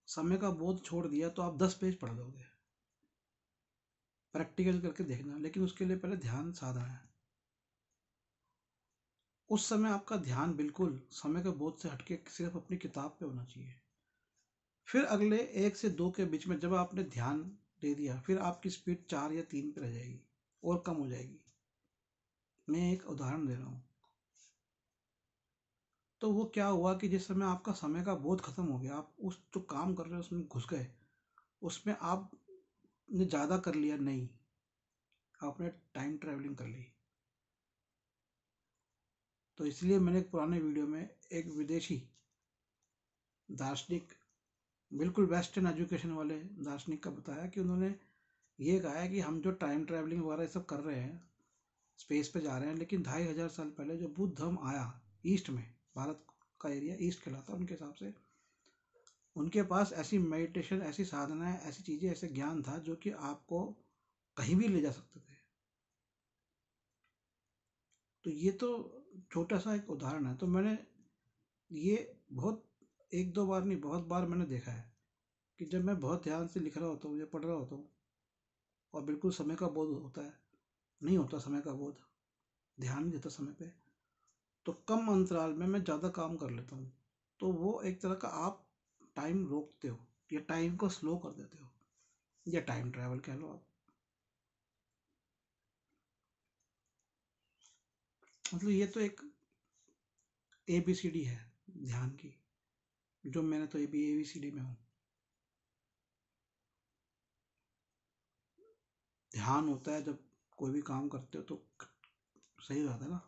समय का बोध छोड़ दिया तो आप 10 पेज पढ़ दोगे। प्रैक्टिकल करके देखना, लेकिन उसके लिए पहले ध्यान साधना है। उस समय आपका ध्यान बिल्कुल समय के बोध से हटके सिर्फ अपनी किताब पे होना चाहिए। फिर अगले 1 से 2 के बीच में जब आपने ध्यान दे दिया, फिर आपकी स्पीड 4 या 3 पे रह जाएगी और कम हो जाएगी। मैं एक उदाहरण दे रहा हूँ। तो वो क्या हुआ कि जिस समय आपका समय का बोध खत्म हो गया, आप उस जो काम कर रहे हो उसमें घुस गए, उसमें आपने ज़्यादा कर लिया, नहीं, आपने टाइम ट्रैवलिंग कर ली। तो इसलिए मैंने एक पुराने वीडियो में एक विदेशी दार्शनिक, बिल्कुल वेस्टर्न एजुकेशन वाले दार्शनिक का बताया कि उन्होंने ये कहा है कि हम जो टाइम ट्रैवलिंग वगैरह सब कर रहे हैं, स्पेस पे जा रहे हैं, लेकिन 2500 साल पहले जो बुद्ध धर्म आया ईस्ट में, भारत का एरिया ईस्ट कहलाता है उनके हिसाब से, उनके पास ऐसी मेडिटेशन, ऐसी साधना, ऐसी चीज़ें, ऐसे ज्ञान था जो कि आपको कहीं भी ले जा सकते थे। तो ये तो छोटा सा एक उदाहरण है। तो मैंने ये बहुत, एक दो बार नहीं, बहुत बार मैंने देखा है कि जब मैं बहुत ध्यान से लिख रहा होता हूँ या पढ़ रहा होता हूँ और बिल्कुल समय का बोध होता है, नहीं होता समय का बोध, ध्यान नहीं देता समय पे, तो कम अंतराल में मैं ज़्यादा काम कर लेता हूँ। तो वो एक तरह का आप टाइम रोकते हो या टाइम को स्लो कर देते हो, या टाइम ट्रैवल कह लो आप। मतलब ये तो एक ABCD है ध्यान की, जो मैंने तो ABCD में हूँ। ध्यान होता है जब कोई भी काम करते हो तो सही रहता है ना।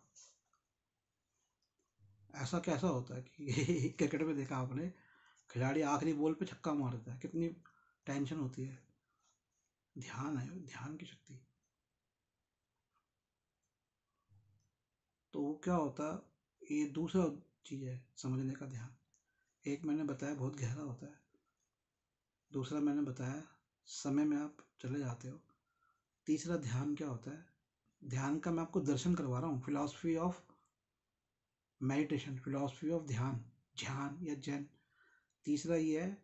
ऐसा कैसा होता है कि क्रिकेट में देखा आपने, खिलाड़ी आखिरी बॉल पे छक्का मारता है, कितनी टेंशन होती है। ध्यान है, ध्यान की शक्ति। तो वो क्या होता है, ये दूसरा चीज़ है समझने का ध्यान। एक मैंने बताया बहुत गहरा होता है, दूसरा मैंने बताया समय में आप चले जाते हो, तीसरा ध्यान क्या होता है, ध्यान का मैं आपको दर्शन करवा रहा हूँ, philosophy of meditation, philosophy of ध्यान, ध्यान या जैन। तीसरा ये है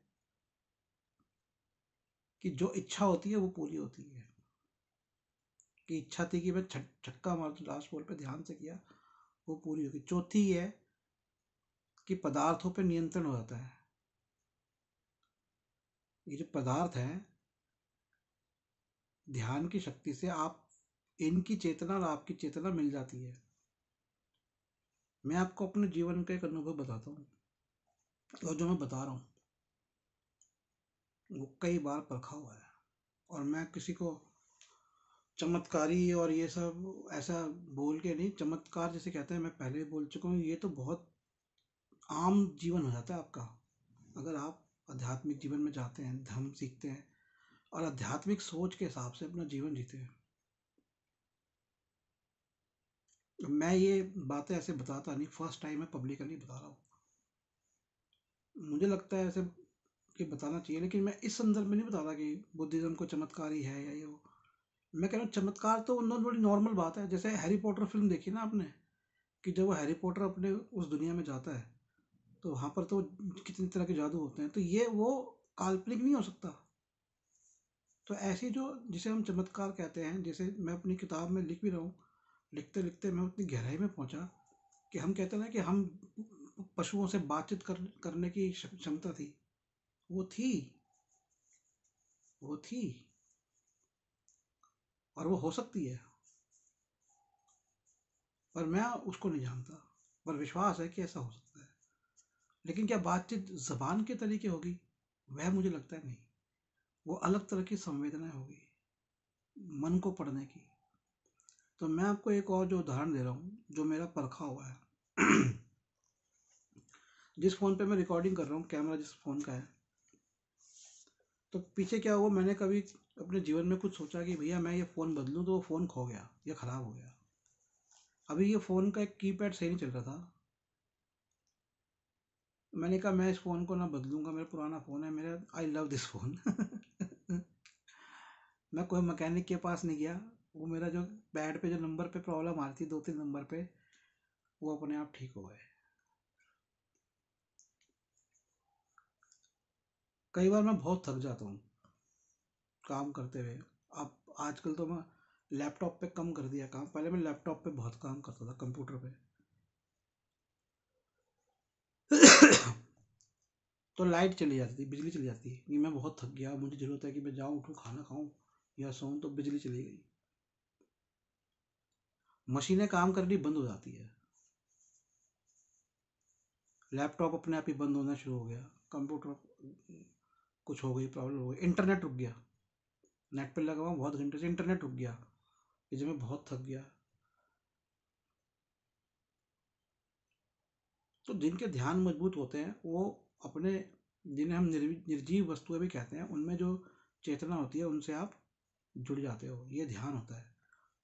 कि जो इच्छा होती है वो पूरी होती है, कि इच्छा थी कि मैं छक्का मार दूं लास्ट बॉल पे, ध्यान से किया, वो पूरी होगी। चौथी ये है कि पदार्थों पे नियंत्रण हो जाता है। ये जो पदार्थ है, ध्यान की शक्ति से आप, इनकी चेतना और आपकी चेतना मिल जाती है। मैं आपको अपने जीवन का एक अनुभव बताता हूँ, और जो मैं बता रहा हूँ वो कई बार परखा हुआ है। और मैं किसी को चमत्कारी और ये सब ऐसा बोल के नहीं, चमत्कार जैसे कहते हैं मैं पहले भी बोल चुका हूँ, ये तो बहुत आम जीवन हो जाता है आपका। अगर आप आध्यात्मिक जीवन में जाते हैं, धर्म सीखते हैं और आध्यात्मिक सोच के हिसाब से अपना जीवन जीते हैं। मैं ये बातें ऐसे बताता नहीं, फर्स्ट टाइम मैं पब्लिकली बता रहा हूँ। मुझे लगता है ऐसे कि बताना चाहिए, लेकिन मैं इस संदर्भ में नहीं बता रहा कि बुद्धिज्म को चमत्कारी है या ये वो। मैं कह रहा हूँ चमत्कार तो उन बड़ी नॉर्मल बात है। जैसे हैरी पॉटर फिल्म देखी ना आपने, कि जब वो हैरी पॉटर अपने उस दुनिया में जाता है तो वहाँ पर तो कितनी तरह के जादू होते हैं, तो ये वो काल्पनिक नहीं हो सकता। तो ऐसी जो, जिसे हम चमत्कार कहते हैं, जैसे मैं अपनी किताब में लिख भी रहा हूँ, लिखते लिखते मैं उतनी गहराई में पहुंचा कि हम कहते हैं ना कि हम पशुओं से बातचीत करने की क्षमता थी, वो थी, वो थी, और वो हो सकती है, पर मैं उसको नहीं जानता, पर विश्वास है कि ऐसा हो सकता है। लेकिन क्या बातचीत जबान के तरीके होगी, वह मुझे लगता है नहीं। वो अलग तरह की संवेदनाएं होगी, मन को पढ़ने की। तो मैं आपको एक और जो उदाहरण दे रहा हूँ जो मेरा परखा हुआ है। जिस फ़ोन पे मैं रिकॉर्डिंग कर रहा हूँ, कैमरा जिस फ़ोन का है, तो पीछे क्या हुआ, मैंने कभी अपने जीवन में कुछ सोचा कि भैया मैं ये फ़ोन बदलूँ, तो वो फ़ोन खो गया या ख़राब हो गया। अभी ये फ़ोन का एक कीपैड सही नहीं चल रहा था, मैंने कहा मैं इस फ़ोन को ना बदलूंगा, मेरा पुराना फ़ोन है, मेरा, आई लव दिस फ़ोन। मैं कोई मैकेनिक के पास नहीं गया, वो मेरा जो पैड पे जो नंबर पे प्रॉब्लम आ रही थी, 2-3 नंबर पे, वो अपने आप ठीक हो गए। कई बार मैं बहुत थक जाता हूँ काम करते हुए। अब आजकल तो मैं लैपटॉप पे कम कर दिया काम, पहले मैं लैपटॉप पे बहुत काम करता था, कंप्यूटर पे। तो लाइट चली जाती थी, बिजली चली जाती है कि मैं बहुत थक गया, मुझे ज़रूरत है कि मैं जाऊँ, उठूँ, खाना खाऊँ या सोऊं, तो बिजली चली गई, मशीनें काम करनी बंद हो जाती है, लैपटॉप अपने आप ही बंद होना शुरू हो गया, कंप्यूटर कुछ हो गई, प्रॉब्लम हो गई, इंटरनेट रुक गया, नेट पे लगा हुआ बहुत घंटे से, इंटरनेट रुक गया, कि जब मैं बहुत थक गया। तो जिनके ध्यान मजबूत होते हैं वो अपने, जिन्हें हम निर्जीव वस्तुएं भी कहते हैं, उनमें जो चेतना होती है उनसे आप जुड़ जाते हो, ये ध्यान होता है।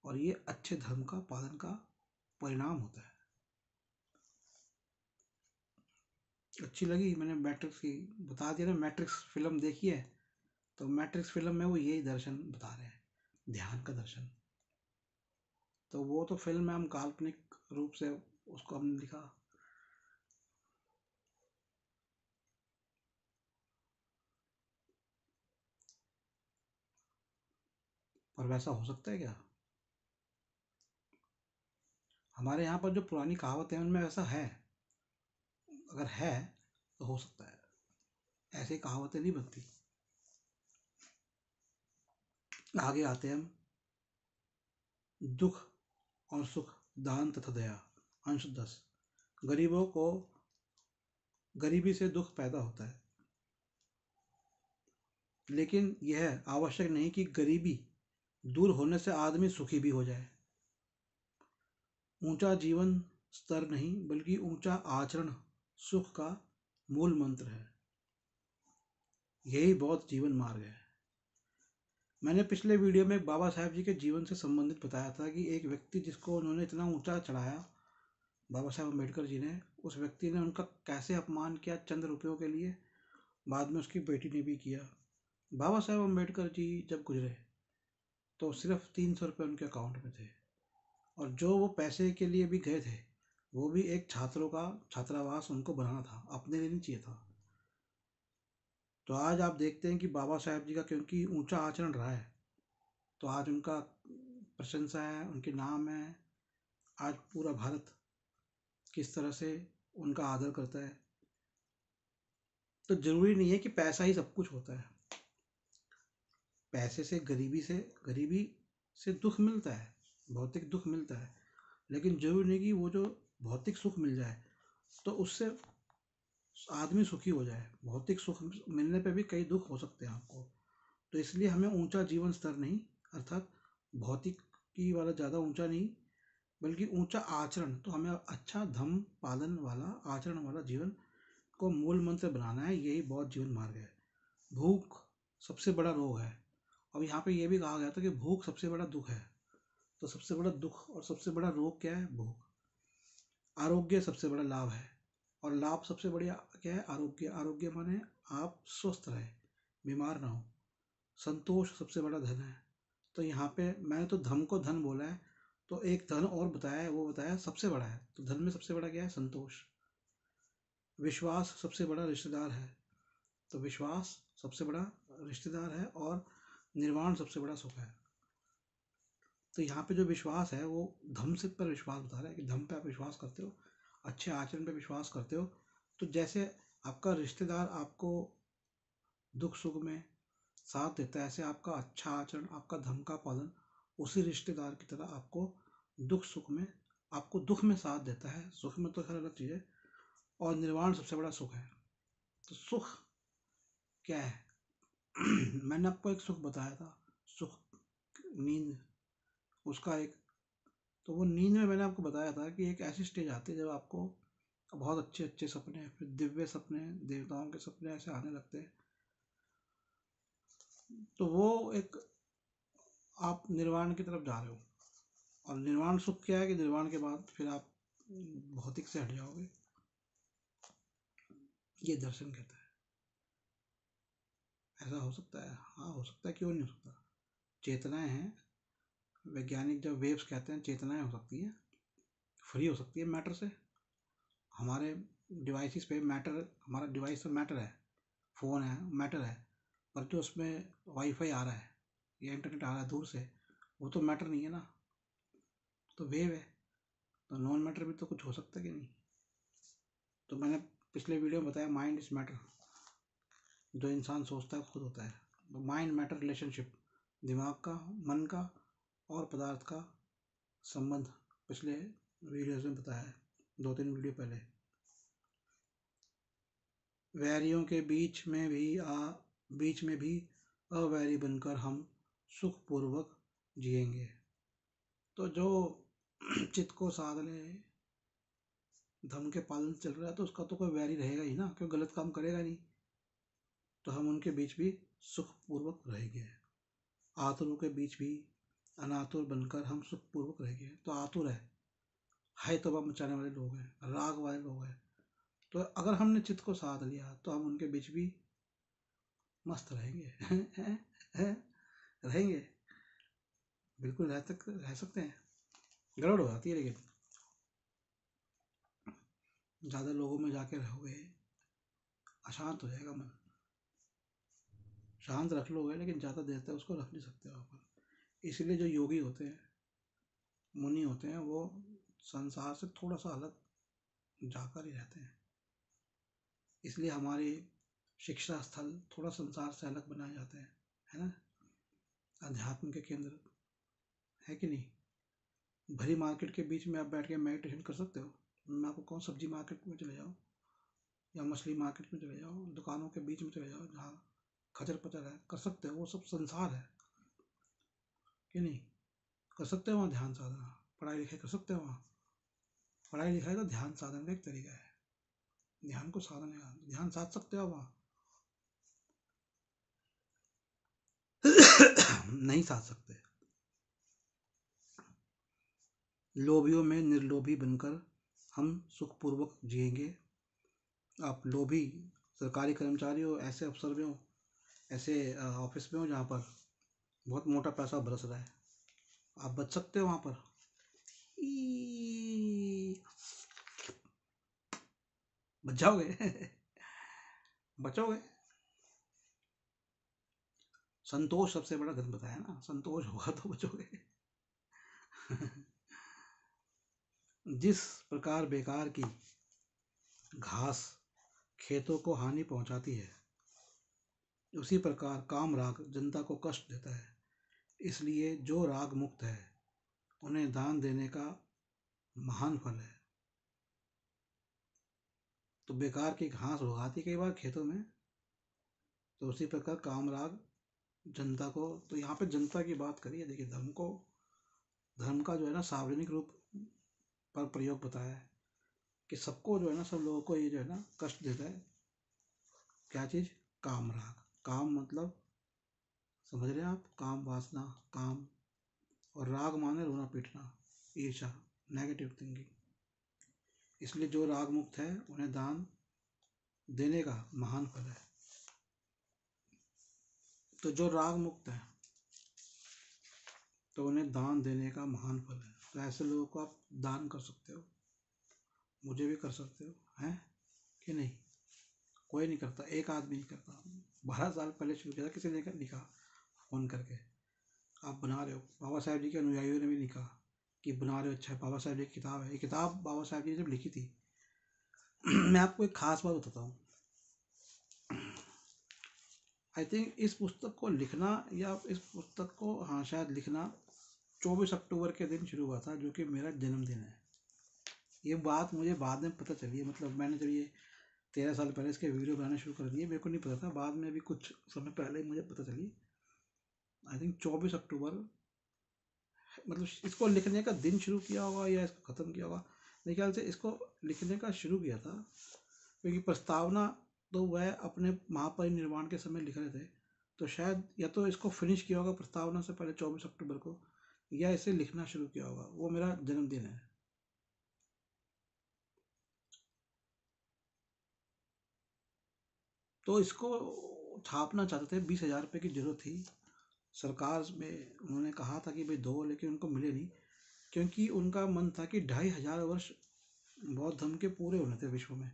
और ये अच्छे धर्म का पालन का परिणाम होता है। अच्छी लगी, मैंने मैट्रिक्स की बता दिया ना, मैट्रिक्स फिल्म देखी है, तो मैट्रिक्स फिल्म में वो यही दर्शन बता रहे हैं, ध्यान का दर्शन। तो वो तो फिल्म में हम काल्पनिक रूप से उसको हमने लिखा। पर वैसा हो सकता है क्या? हमारे यहाँ पर जो पुरानी कहावतें हैं उनमें वैसा है, अगर है तो हो सकता है, ऐसी कहावतें नहीं बनती। आगे आते हैं हम, दुख और सुख, दान तथा दया। अंश 10। गरीबों को गरीबी से दुख पैदा होता है, लेकिन यह आवश्यक नहीं कि गरीबी दूर होने से आदमी सुखी भी हो जाए। ऊंचा जीवन स्तर नहीं बल्कि ऊंचा आचरण सुख का मूल मंत्र है। यही बौद्ध जीवन मार्ग है। मैंने पिछले वीडियो में बाबा साहेब जी के जीवन से संबंधित बताया था कि एक व्यक्ति जिसको उन्होंने इतना ऊंचा चढ़ाया, बाबा साहेब अम्बेडकर जी ने, उस व्यक्ति ने उनका कैसे अपमान किया चंद रुपयों के लिए। बाद में उसकी बेटी ने भी किया। बाबा साहेब अम्बेडकर जी जब गुजरे तो सिर्फ 300 रुपये उनके अकाउंट में थे, और जो वो पैसे के लिए भी गए थे वो भी एक छात्रों का छात्रावास उनको बनाना था, अपने लिए नहीं चाहिए था। तो आज आप देखते हैं कि बाबा साहेब जी का क्योंकि ऊंचा आचरण रहा है, तो आज उनका प्रशंसा है, उनके नाम है। आज पूरा भारत किस तरह से उनका आदर करता है। तो जरूरी नहीं है कि पैसा ही सब कुछ होता है। पैसे से गरीबी से दुख मिलता है, भौतिक दुख मिलता है, लेकिन जरूरी नहीं कि वो जो भौतिक सुख मिल जाए तो उससे आदमी सुखी हो जाए। भौतिक सुख मिलने पे भी कई दुख हो सकते हैं आपको। तो इसलिए हमें ऊंचा जीवन स्तर नहीं, अर्थात भौतिक की वाला ज़्यादा ऊंचा नहीं, बल्कि ऊंचा आचरण, तो हमें अच्छा धम्म पालन वाला आचरण वाला जीवन को मूल मंत्र बनाना है। यही बौद्ध जीवन मार्ग है। भूख सबसे बड़ा रोग है, और यहाँ पे ये भी कहा गया था कि भूख सबसे बड़ा दुख है। तो सबसे बड़ा दुख और सबसे बड़ा रोग क्या है? भूख। आरोग्य सबसे बड़ा लाभ है, और लाभ सबसे बढ़िया क्या है? आरोग्य। आरोग्य माने आप स्वस्थ रहे, बीमार ना हो। संतोष सबसे बड़ा धन है। तो यहाँ पे मैंने तो धन को धन बोला है, तो एक धन और बताया है, वो बताया सबसे बड़ा है। तो धन में सबसे बड़ा क्या है? संतोष। विश्वास सबसे बड़ा रिश्तेदार है, तो विश्वास सबसे बड़ा रिश्तेदार है, और निर्वाण सबसे बड़ा सुख है। तो यहाँ पे जो विश्वास है वो धम्म से पर विश्वास बता रहा है कि धम्म पे आप विश्वास करते हो, अच्छे आचरण पे विश्वास करते हो, तो जैसे आपका रिश्तेदार आपको दुख सुख में साथ देता है, ऐसे आपका अच्छा आचरण, आपका धर्म का पालन उसी रिश्तेदार की तरह आपको दुख सुख में, आपको दुख में साथ देता है। सुख में तो खैर अलग चीज़ है, और निर्वाण सबसे बड़ा सुख है। तो सुख क्या है? मैंने आपको एक सुख बताया था, सुख नींद, उसका एक, तो वो नींद में मैंने आपको बताया था कि एक ऐसी स्टेज आती है जब आपको बहुत अच्छे अच्छे सपने, फिर दिव्य सपने, देवताओं के सपने ऐसे आने लगते हैं। तो वो एक, आप निर्वाण की तरफ जा रहे हो। और निर्वाण सुख क्या है कि निर्वाण के बाद फिर आप भौतिक से हट जाओगे, ये दर्शन कहता है। ऐसा हो सकता है? हाँ हो सकता है, क्यों नहीं हो सकता। चेतनाएं हैं, वैज्ञानिक जब वेव्स कहते हैं, चेतनाएं हो सकती है, फ्री हो सकती है मैटर से। हमारे डिवाइसेस पे मैटर, हमारा डिवाइस तो मैटर है, फ़ोन है मैटर है, पर जो उसमें वाईफाई आ रहा है या इंटरनेट आ रहा है दूर से, वो तो मैटर नहीं है ना, तो वेव है। तो नॉन मैटर भी तो कुछ हो सकता है कि नहीं? तो मैंने पिछले वीडियो में बताया, माइंड इज मैटर। जो इंसान सोचता है खुद होता है। तो माइंड मैटर रिलेशनशिप, दिमाग का, मन का और पदार्थ का संबंध पिछले वीडियोस में बताया है, 2-3 वीडियो पहले। वैरियों के बीच में भी अवैरी बनकर हम सुखपूर्वक जिएंगे। तो जो चित्त को साध ले, धर्म के पालन चल रहा है, तो उसका तो कोई वैरी रहेगा ही ना, क्यों गलत काम करेगा नहीं। तो हम उनके बीच भी सुखपूर्वक रहेंगे। आतुरों के बीच भी अनातुर बनकर हम सुखपूर्वक रह गए। तो आतुर है तौबा मचाने वाले लोग हैं, राग वाले लोग हैं। तो अगर हमने चित्त को साध लिया तो हम उनके बीच भी मस्त रहेंगे। रहेंगे, बिल्कुल रह सकते हैं। गड़बड़ हो जाती है लेकिन ज़्यादा लोगों में जाके रहोगे, अशांत हो जाएगा मन। शांत रख लोगे लेकिन ज़्यादा देर तक उसको रख नहीं सकते वहाँ पर। इसलिए जो योगी होते हैं, मुनि होते हैं, वो संसार से थोड़ा सा अलग जाकर ही रहते हैं। इसलिए हमारी शिक्षा स्थल थोड़ा संसार से अलग बनाए जाते हैं, है ना, अध्यात्म के केंद्र, है कि नहीं। भरी मार्केट के बीच में आप बैठ के मेडिटेशन कर सकते हो। मैं आपको कहूँ सब्जी मार्केट में चले जाओ या मछली मार्केट में चले जाओ, दुकानों के बीच में चले जाओ जहाँ खचर पचर है, कर सकते हो। वो सब संसार है कि नहीं, कर सकते हो वहाँ ध्यान साधना, पढ़ाई लिखाई कर सकते हो वहाँ। पढ़ाई लिखाई तो ध्यान साधन का एक तरीका है। ध्यान को साधन है, ध्यान साध सकते हो वहाँ। नहीं साध सकते। लोभियों में निर्लोभी बनकर हम सुखपूर्वक जिएंगे। आप लोभी सरकारी कर्मचारी हो, ऐसे अफसर में हो, ऐसे ऑफिस में हो जहाँ पर बहुत मोटा पैसा बरस रहा है, आप बच सकते हो वहाँ पर। बच जाओगे। बचोगे। संतोष सबसे बड़ा धन बताया ना, संतोष होगा तो बचोगे। जिस प्रकार बेकार की घास खेतों को हानि पहुंचाती है, उसी प्रकार काम राग जनता को कष्ट देता है। इसलिए जो राग मुक्त है उन्हें दान देने का महान फल है। तो बेकार की घास उगाती कई बार खेतों में, तो उसी प्रकार काम राग जनता को, तो यहाँ पे जनता की बात करिए। देखिए, धर्म का जो है ना सार्वजनिक रूप पर प्रयोग बताया है कि सबको जो है ना, सब लोगों को ये जो है ना कष्ट देता है। क्या चीज? काम राग। काम मतलब समझ रहे हैं आप, काम वासना, काम, और राग माने रोना पीटना, ईर्षा, नेगेटिव थिंकिंग। इसलिए जो राग मुक्त है उन्हें दान देने का महान फल है। तो जो राग मुक्त है तो उन्हें दान देने का महान फल है। तो ऐसे लोगों को आप दान कर सकते हो, मुझे भी कर सकते हो, हैं कि नहीं। कोई नहीं करता, एक आदमी नहीं करता। 12 साल पहले शुरू किया था, किसी ने लिखा फोन करके, आप बना रहे हो। बाबा साहेब जी के अनुयायियों ने भी लिखा कि बना रहे हो, अच्छा है। बाबा साहेब जी की किताब है, ये किताब बाबा साहेब जी ने जब लिखी थी। मैं आपको एक खास बात बताता हूँ। आई थिंक इस पुस्तक को लिखना, या इस पुस्तक को, हाँ शायद लिखना 24 अक्टूबर के दिन शुरू हुआ था, जो कि मेरा जन्मदिन है। ये बात मुझे बाद में पता चली है। मतलब मैंने जब ये 13 साल पहले इसके वीडियो बनाने शुरू कर दिए, मेरे को नहीं पता था। बाद में अभी कुछ समय पहले मुझे पता चली। आई थिंक 24 अक्टूबर, मतलब इसको लिखने का दिन शुरू किया होगा या इसको ख़त्म किया होगा। मेरे ख्याल से इसको लिखने का शुरू किया था, क्योंकि प्रस्तावना तो वह अपने महापरिनिर्वाण के समय लिख रहे थे। तो शायद या तो इसको फिनिश किया होगा प्रस्तावना से पहले 24 अक्टूबर को, या इसे लिखना शुरू किया होगा। वो मेरा जन्मदिन है। तो इसको छापना चाहते थे, 20,000 रुपये की जरूरत थी। सरकार में उन्होंने कहा था कि भाई दो, लेकिन उनको मिले नहीं, क्योंकि उनका मन था कि 2,500 वर्ष बौद्ध धर्म के पूरे होने थे विश्व में।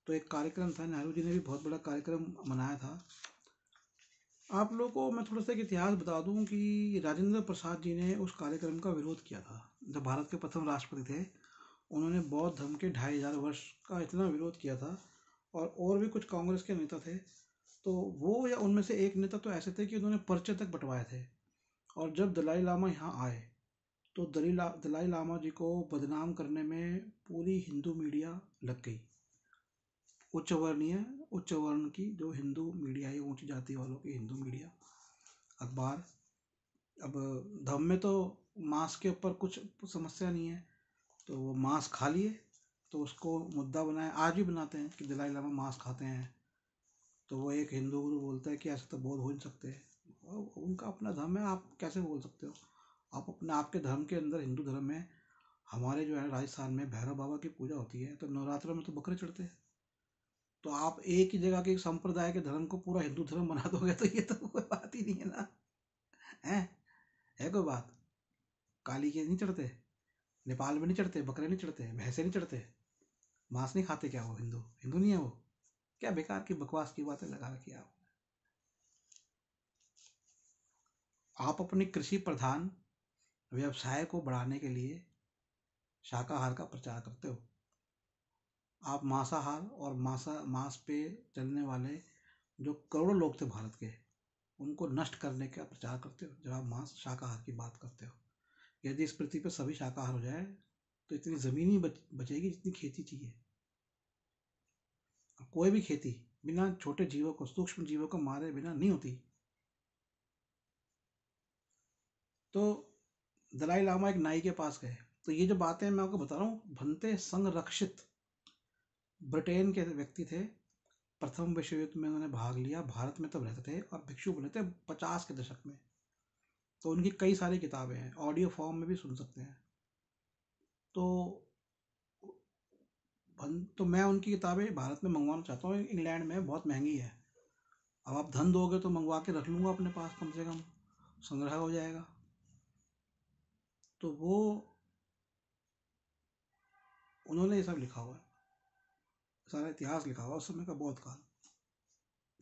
तो एक कार्यक्रम था, नेहरू जी ने भी बहुत बड़ा कार्यक्रम मनाया था। आप लोगों को मैं थोड़ा सा एक इतिहास बता दूं कि राजेंद्र प्रसाद जी ने उस कार्यक्रम का विरोध किया था। जब भारत के प्रथम राष्ट्रपति थे, उन्होंने बौद्ध धर्म के 2,500 वर्ष का इतना विरोध किया था। और भी कुछ कांग्रेस के नेता थे, तो वो या उनमें से एक नेता तो ऐसे थे कि उन्होंने पर्चे तक बंटवाए थे। और जब दलाई लामा यहाँ आए, तो दलाई लामा जी को बदनाम करने में पूरी हिंदू मीडिया लग गई। उच्च वर्ण की जो हिंदू मीडिया है, ऊंची जाति वालों की हिंदू मीडिया, अखबार। अब धर्म में तो मांस के ऊपर कुछ समस्या नहीं है, तो वो मांस खा लिए, तो उसको मुद्दा बनाया। आज भी बनाते हैं कि दलाई लामा मांस खाते हैं। तो वो एक हिंदू गुरु बोलता है कि ऐसे तो बोध हो नहीं सकते, उनका अपना धर्म है, आप कैसे बोल सकते हो। आप अपने आपके धर्म के अंदर, हिंदू धर्म में, हमारे जो है राजस्थान में भैरव बाबा की पूजा होती है, तो नवरात्रों में तो बकरे चढ़ते हैं। तो आप एक ही जगह के संप्रदाय के धर्म को पूरा हिंदू धर्म बना दोगे तो ये तो कोई बात ही नहीं है ना। है कोई बात? काली के नहीं चढ़ते, नेपाल में नहीं चढ़ते, बकरे नहीं चढ़ते, भैंसे नहीं चढ़ते, मांस नहीं खाते? क्या वो हिंदू हिंदू नहीं है वो? क्या बेकार की बकवास की बातें लगा रखी है आप अपनी कृषि प्रधान व्यवसाय को बढ़ाने के लिए शाकाहार का प्रचार करते हो। आप मांसाहार और मांस पे चलने वाले जो करोड़ों लोग थे भारत के, उनको नष्ट करने का प्रचार करते हो जब आप मांस शाकाहार की बात करते हो। यदि इस पृथ्वी पर सभी शाकाहार हो जाए तो इतनी ज़मीन ही बचेगी जितनी खेती चाहिए। कोई भी खेती बिना छोटे जीवों को, सूक्ष्म जीवों को मारे बिना नहीं होती। तो दलाई लामा एक नाई के पास गए, तो ये जो बातें मैं आपको बता रहा हूँ, भंते संरक्षित ब्रिटेन के व्यक्ति थे, प्रथम विश्व युद्ध में उन्होंने भाग लिया, भारत में तब रहते थे और भिक्षु बने थे 50 के दशक में। तो उनकी कई सारी किताबें हैं, ऑडियो फॉर्म में भी सुन सकते हैं। तो तो मैं उनकी किताबें भारत में मंगवाना चाहता हूँ, इंग्लैंड में बहुत महंगी है। अब आप धन दोगे तो मंगवा के रख लूँगा अपने पास, कम से कम संग्रह हो जाएगा। तो वो उन्होंने ये सब लिखा हुआ है, सारा इतिहास लिखा हुआ उस समय का, बहुत काल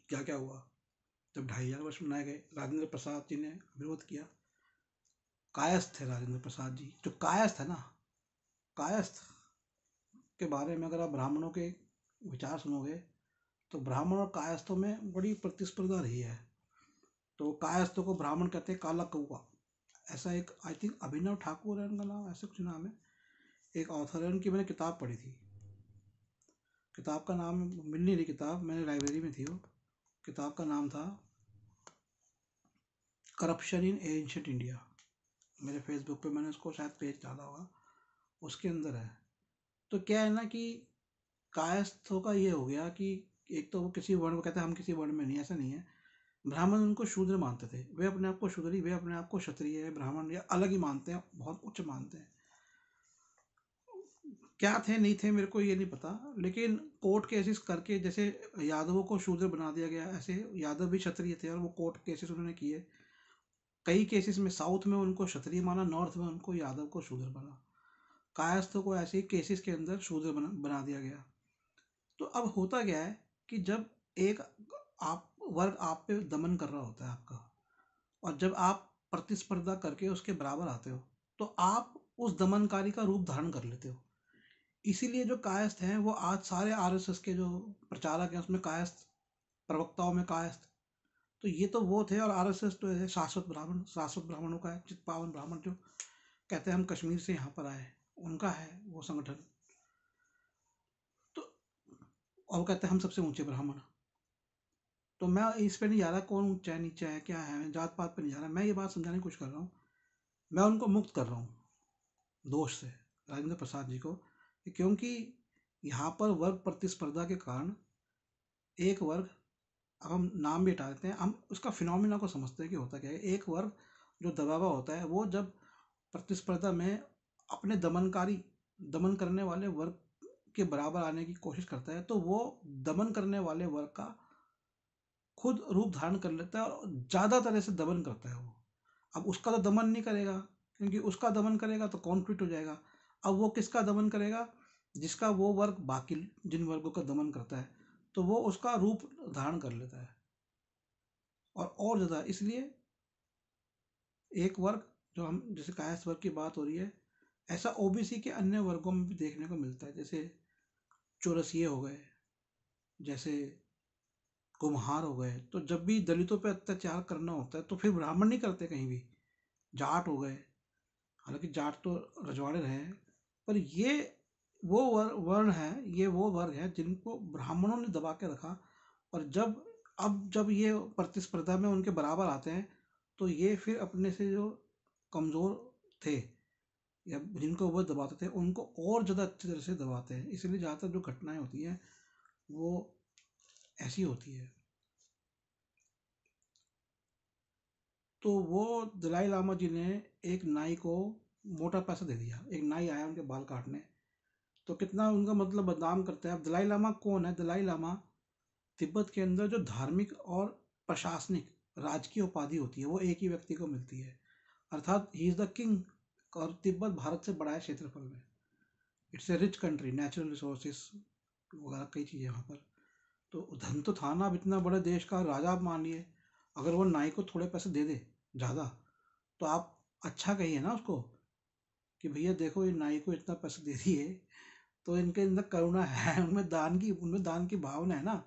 क्या क्या हुआ जब 2500 वर्ष मनाए गए। राजेंद्र प्रसाद जी ने विरोध किया। कायस्थ थे राजेंद्र प्रसाद जी, जो कायस्थ है ना, कायस्थ के बारे में अगर आप ब्राह्मणों के विचार सुनोगे तो ब्राह्मण और कायस्थों में बड़ी प्रतिस्पर्धा रही है। तो कायस्थों को ब्राह्मण कहते हैं काला कौआ, ऐसा एक, आई थिंक अभिनव ठाकुर है उनका नाम, ऐसे कुछ नाम है, एक ऑथर है, उनकी मैंने किताब पढ़ी थी। किताब का नाम मिल नहीं रही, किताब मैंने लाइब्रेरी में थी वो। किताब का नाम था करप्शन इन एंशिएंट इंडिया। मेरे फेसबुक पे मैंने उसको शायद पेज डाला होगा, उसके अंदर है। तो क्या है ना कि कायस्थों का ये हो गया कि एक तो वो किसी वर्ण में कहते हैं, हम किसी वर्ण में नहीं, ऐसा नहीं है। ब्राह्मण उनको शूद्र मानते थे, वे अपने आप को शूद्री, वे अपने आप को क्षत्रिय, ब्राह्मण या अलग ही मानते हैं, बहुत उच्च मानते हैं। क्या थे नहीं थे मेरे को ये नहीं पता, लेकिन कोर्ट केसेस करके जैसे यादवों को शूद्र बना दिया गया, ऐसे यादव भी क्षत्रिय थे और वो कोर्ट केसेस उन्होंने किए। कई केसेस में साउथ में उनको क्षत्रिय माना, नॉर्थ में उनको यादव को शूद्र बना। कायस्थों को ऐसे ही केसेस के अंदर शूद्र बना दिया गया। तो अब होता क्या है कि जब एक आप वर्ग आप पे दमन कर रहा होता है आपका, और जब आप प्रतिस्पर्धा करके उसके बराबर आते हो तो आप उस दमनकारी का रूप धारण कर लेते हो। इसीलिए जो कायस्थ हैं वो आज सारे आरएसएस के जो प्रचारक हैं उसमें कायस्थ, प्रवक्ताओं में कायस्थ। तो ये तो वो थे, और आरएसएस तो है शाश्वत ब्राह्मण, शाश्वत ब्राह्मणों का है, चित पावन ब्राह्मण जो कहते हैं हम कश्मीर से यहाँ पर आए, उनका है वो संगठन। तो और वो कहते हैं हम सबसे ऊंचे ब्राह्मण। तो मैं इस पे नहीं जा रहा कौन ऊंचा है नीचा है क्या है, जात पात पे नहीं जा रहा, मैं ये बात समझाने की कोशिश कर रहा हूँ। मैं उनको मुक्त कर रहा हूँ दोष से, राजेंद्र प्रसाद जी को, क्योंकि यहाँ पर वर्ग प्रतिस्पर्धा के कारण एक वर्ग, अब हम नाम भी हटा देते हैं, हम उसका फिनोमिना को समझते हैं कि होता क्या है। एक वर्ग जो दबा हुआ होता है वो जब प्रतिस्पर्धा में अपने दमन करने वाले वर्ग के बराबर आने की कोशिश करता है तो वो दमन करने वाले वर्ग का खुद रूप धारण कर लेता है और ज़्यादा तरह से दमन करता है वो। अब उसका तो दमन नहीं करेगा, क्योंकि उसका दमन करेगा तो कॉन्फ्लिक्ट हो जाएगा। अब वो किसका दमन करेगा? जिसका वो वर्ग बाकी जिन वर्गों का दमन करता है, तो वो उसका रूप धारण कर लेता है और ज़्यादा। इसलिए एक वर्ग जो हम जैसे कायस्थ वर्ग की बात हो रही है, ऐसा ओबीसी के अन्य वर्गों में भी देखने को मिलता है। जैसे चौरसिए हो गए, जैसे कुम्हार हो गए, तो जब भी दलितों पे अत्याचार करना होता है तो फिर ब्राह्मण नहीं करते कहीं भी। जाट हो गए, हालांकि जाट तो रजवाड़े रहे हैं, पर ये वो वर्ण है, ये वो वर्ग है जिनको ब्राह्मणों ने दबा के रखा। और जब ये प्रतिस्पर्धा में उनके बराबर आते हैं तो ये फिर अपने से जो कमज़ोर थे या जिनको वो दबाते थे उनको और ज़्यादा अच्छी तरह से दबाते हैं। इसलिए ज़्यादातर जो घटनाएं होती हैं वो ऐसी होती है। तो वो दलाई लामा जी ने एक नाई को मोटा पैसा दे दिया। एक नाई आया उनके बाल काटने, तो कितना उनका मतलब बदनाम करते हैं। अब दलाई लामा कौन है? दलाई लामा तिब्बत के अंदर जो धार्मिक और प्रशासनिक राजकीय उपाधि होती है वो एक ही व्यक्ति को मिलती है, अर्थात ही इज द किंग। और तिब्बत भारत से बड़ा है क्षेत्रफल में। It's a rich country, natural resources वगैरह कई चीज़ें यहाँ पर। तो धन तो था ना, अब इतना बड़े देश का राजा आप मानिए, अगर वो नाई को थोड़े पैसे दे दे ज़्यादा, तो आप अच्छा कहिए ना उसको कि भैया देखो ये नाई को इतना पैसे दे दिए, तो इनके अंदर करुणा है, उनमें दान की भावना है ना।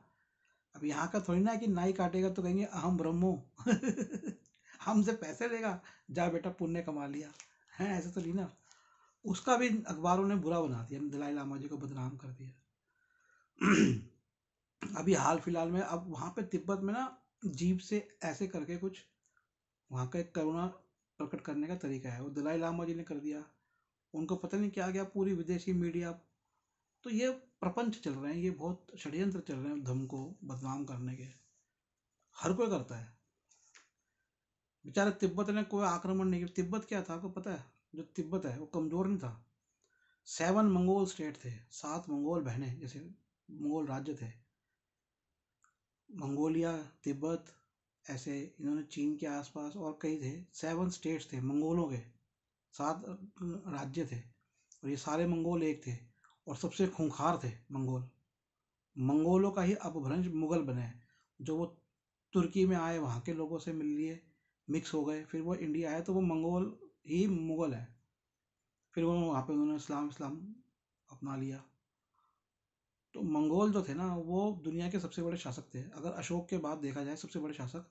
अब यहाँ का थोड़ी ना है कि नाई काटेगा तो कहेंगे अहम ब्रह्मो हमसे पैसे लेगा, जा बेटा पुण्य कमा लिया है, ऐसे तो नहीं ना। उसका भी अखबारों ने बुरा बना दिया, दलाई लामा जी को बदनाम कर दिया। अभी हाल फिलहाल में अब वहाँ पे तिब्बत में ना जीभ से ऐसे करके कुछ वहाँ का एक करुणा प्रकट करने का तरीका है, वो दलाई लामा जी ने कर दिया। उनको पता नहीं क्या क्या पूरी विदेशी मीडिया, तो ये प्रपंच चल रहे हैं, ये बहुत षड्यंत्र चल रहे हैं धर्म को बदनाम करने के। हर कोई करता है। बेचारे तिब्बत ने कोई आक्रमण नहीं किया। तिब्बत क्या था आपको पता है? जो तिब्बत है वो कमजोर नहीं था। 7 मंगोल स्टेट थे, 7 मंगोल बहनें, जैसे मंगोल राज्य थे, मंगोलिया, तिब्बत, ऐसे इन्होंने चीन के आसपास और कई थे। 7 स्टेट्स थे मंगोलों के, 7 राज्य थे, और ये सारे मंगोल एक थे, और सबसे खूंखार थे मंगोल। मंगोलों का ही अपभ्रंश मुगल बने, जो वो तुर्की में आए, वहाँ के लोगों से मिल लिए, मिक्स हो गए, फिर वो इंडिया आए, तो वो मंगोल ही मुगल है। फिर वो वहाँ पे उन्होंने इस्लाम इस्लाम अपना लिया। तो मंगोल जो थे ना वो दुनिया के सबसे बड़े शासक थे। अगर अशोक के बाद देखा जाए सबसे बड़े शासक,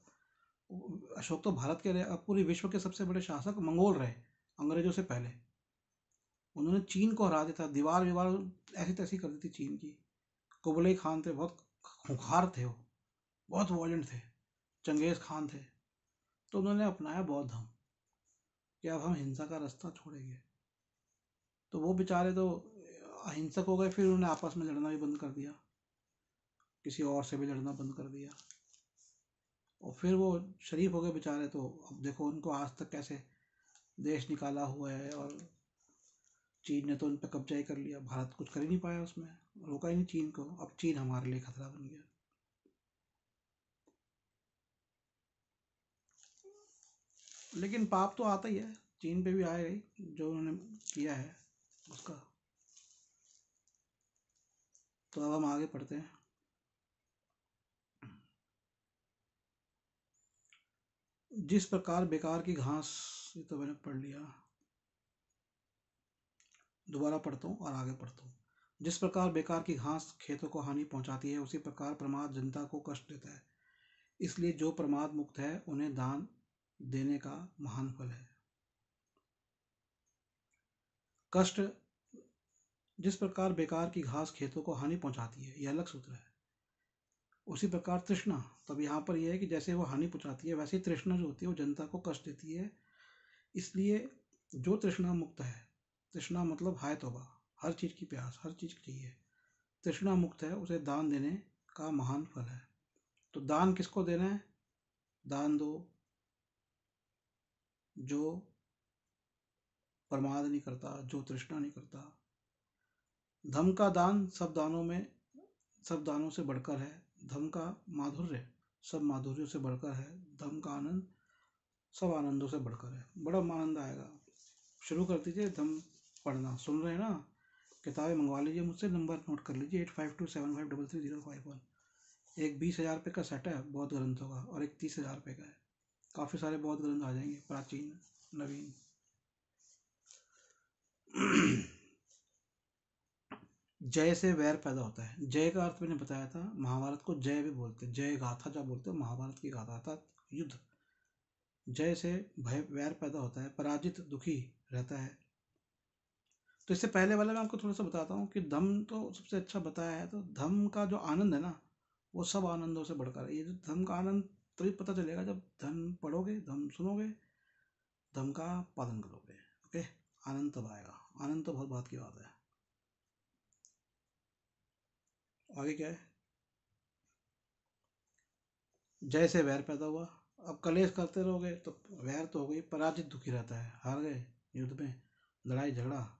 अशोक तो भारत के रहे, अब पूरे विश्व के सबसे बड़े शासक मंगोल रहे अंग्रेजों से पहले। उन्होंने चीन को हरा दिया था, दीवार विवार ऐसी तैसी कर दी थी चीन की। कुबलई खान थे, बहुत खूंखार थे वो, बहुत वॉयलेंट थे। चंगेज खान थे। तो उन्होंने अपनाया बौद्ध धर्म कि अब हम हिंसा का रास्ता छोड़ेंगे। तो वो बेचारे तो अहिंसक हो गए, फिर उन्होंने आपस में लड़ना भी बंद कर दिया, किसी और से भी लड़ना बंद कर दिया, और फिर वो शरीफ हो गए बेचारे। तो अब देखो उनको आज तक कैसे देश निकाला हुआ है, और चीन ने तो उन पर कब्जा ही कर लिया, भारत कुछ कर ही नहीं पाया उसमें, रोका ही नहीं चीन को। अब चीन हमारे लिए खतरा बन गया। लेकिन पाप तो आता ही है, चीन पे भी आएगा ही, जो उन्होंने किया है उसका। तो अब हम आगे पढ़ते हैं। जिस प्रकार बेकार की घास, ये तो मैंने पढ़ लिया, दोबारा पढ़ता हूँ और आगे पढ़ता हूँ। जिस प्रकार बेकार की घास खेतों को हानि पहुंचाती है, उसी प्रकार प्रमाद जनता को कष्ट देता है। इसलिए जो प्रमाद मुक्त है उन्हें दान देने का महान फल है। कष्ट, जिस प्रकार बेकार की घास खेतों को हानि पहुंचाती है, यह अलग सूत्र है। उसी प्रकार तृष्णा, तब यहाँ पर यह है कि जैसे वो हानि पहुंचाती है, वैसे ही तृष्णा जो होती है वो जनता को कष्ट देती है। इसलिए जो तृष्णा मुक्त है, तृष्णा मतलब हाय तौबा, हर चीज़ की प्यास, हर चीज़ की चाहिए, तृष्णा मुक्त है, उसे दान देने का महान फल है। तो दान किसको देना है? दान दो जो प्रमाद नहीं करता, जो तृष्णा नहीं करता। धम का दान सब दानों से बढ़कर है। धम का माधुर्य सब माधुर्यों से बढ़कर है। धम का आनंद सब आनंदों से बढ़कर है। बड़ा आनंद आएगा। शुरू कर दीजिए धम पढ़ना। सुन रहे हैं ना? किताबें मंगवा लीजिए मुझसे, नंबर नोट कर लीजिए 8527533051। एक 20,000 रुपये का सेट है बौद्ध ग्रंथों का, और एक 30,000 रुपये का है। काफ़ी सारे बौद्ध ग्रंथ आ जाएंगे, प्राचीन नवीन। जय से वैर पैदा होता है। जय का अर्थ मैंने बताया था, महाभारत को जय भी बोलते हैं, जय गाथा जब बोलते हैं, महाभारत की गाथा था युद्ध। जय से भय वैर पैदा होता है, पराजित दुखी रहता है। तो इससे पहले वाला मैं आपको थोड़ा सा बताता हूँ कि धम तो सबसे अच्छा बताया है। तो धम का जो आनंद है ना, वो सब आनंदों से बढ़कर है। ये जो धम का आनंद तभी पता चलेगा जब धम पढ़ोगे, धम सुनोगे, धम का पालन करोगे। ओके, आनंद तब आएगा। आनंद तो बहुत बात की बात है। आगे क्या है? जय से वैर पैदा हुआ, अब कलेश करते रहोगे तो वैर तो हो गई, पराजित दुखी रहता है, हार गए युद्ध में, लड़ाई झगड़ा।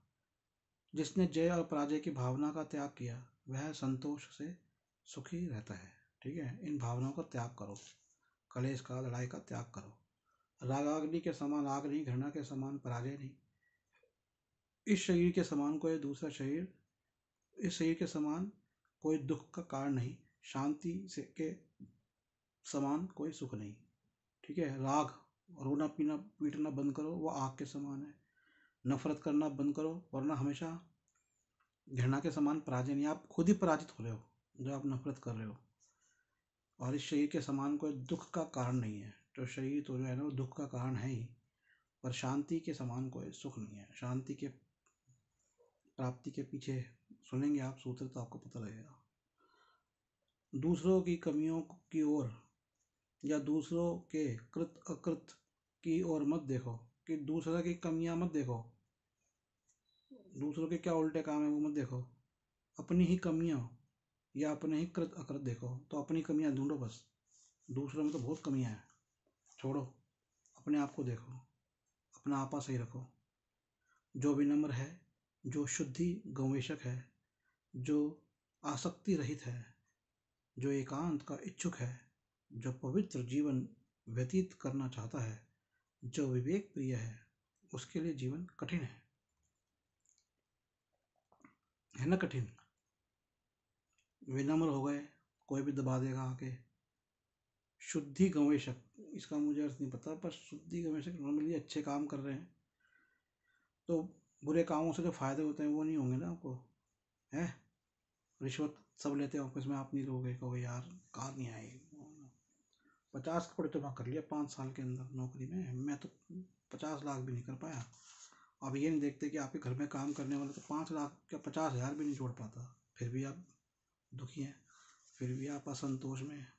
जिसने जय और पराजय की भावना का त्याग किया वह संतोष से सुखी रहता है। ठीक है, इन भावनाओं का त्याग करो, कलेश का, लड़ाई का त्याग करो। रागाग्नि के समान आग नहीं, घृणा के समान पराजय नहीं, इस शरीर के समान कोई दूसरा शरीर, इस शरीर के समान कोई दुख का कारण नहीं, शांति से के समान कोई सुख नहीं। ठीक है, राग, रोना पीना पीटना बंद करो, वो आग के समान है। नफरत करना बंद करो, वरना हमेशा घृणा के समान पराजय नहीं, आप खुद ही पराजित हो रहे हो जो आप नफरत कर रहे हो। और इस शरीर के समान कोई दुख का कारण नहीं है, तो शरीर तो जो है ना वो दुख का कारण है ही, पर शांति के समान कोई सुख नहीं है। शांति के प्राप्ति के पीछे सुनेंगे आप सूत्र तो आपको पता लगेगा। दूसरों की कमियों की ओर या दूसरों के कृत अकृत की ओर मत देखो, कि दूसरों की कमियां मत देखो, दूसरों के क्या उल्टे काम है वो मत देखो, अपनी ही कमियां या अपने ही कृत अकृत देखो। तो अपनी कमियां ढूंढो बस, दूसरों में तो बहुत कमियां हैं, छोड़ो, अपने आप को देखो, अपना आपा सही रखो। जो विनम्र है, जो शुद्धि गवेशक है, जो आसक्ति रहित है, जो एकांत का इच्छुक है, जो पवित्र जीवन व्यतीत करना चाहता है, जो विवेक प्रिय है, उसके लिए जीवन कठिन है ना, कठिन। विनम्र हो गए, कोई भी दबा देगा आके। शुद्धि गवेशक, इसका मुझे अर्थ नहीं पता, पर शुद्धि गवेशक नॉर्मली अच्छे काम कर रहे हैं, तो बुरे कामों से जो फायदे होते हैं वो नहीं होंगे ना आपको, है। रिश्वत सब लेते हैं ऑफिस में, आप नहीं लोगे, कहोगे यार कार नहीं आई, 50 करोड़ जमा कर लिया 5 साल के अंदर नौकरी में, मैं तो 50 लाख भी नहीं कर पाया। अब ये नहीं देखते कि आपके घर में काम करने वाले तो 5 लाख या 50,000 भी नहीं जोड़ पाता, फिर भी आप दुखी हैं, फिर भी आप असंतोष में हैं।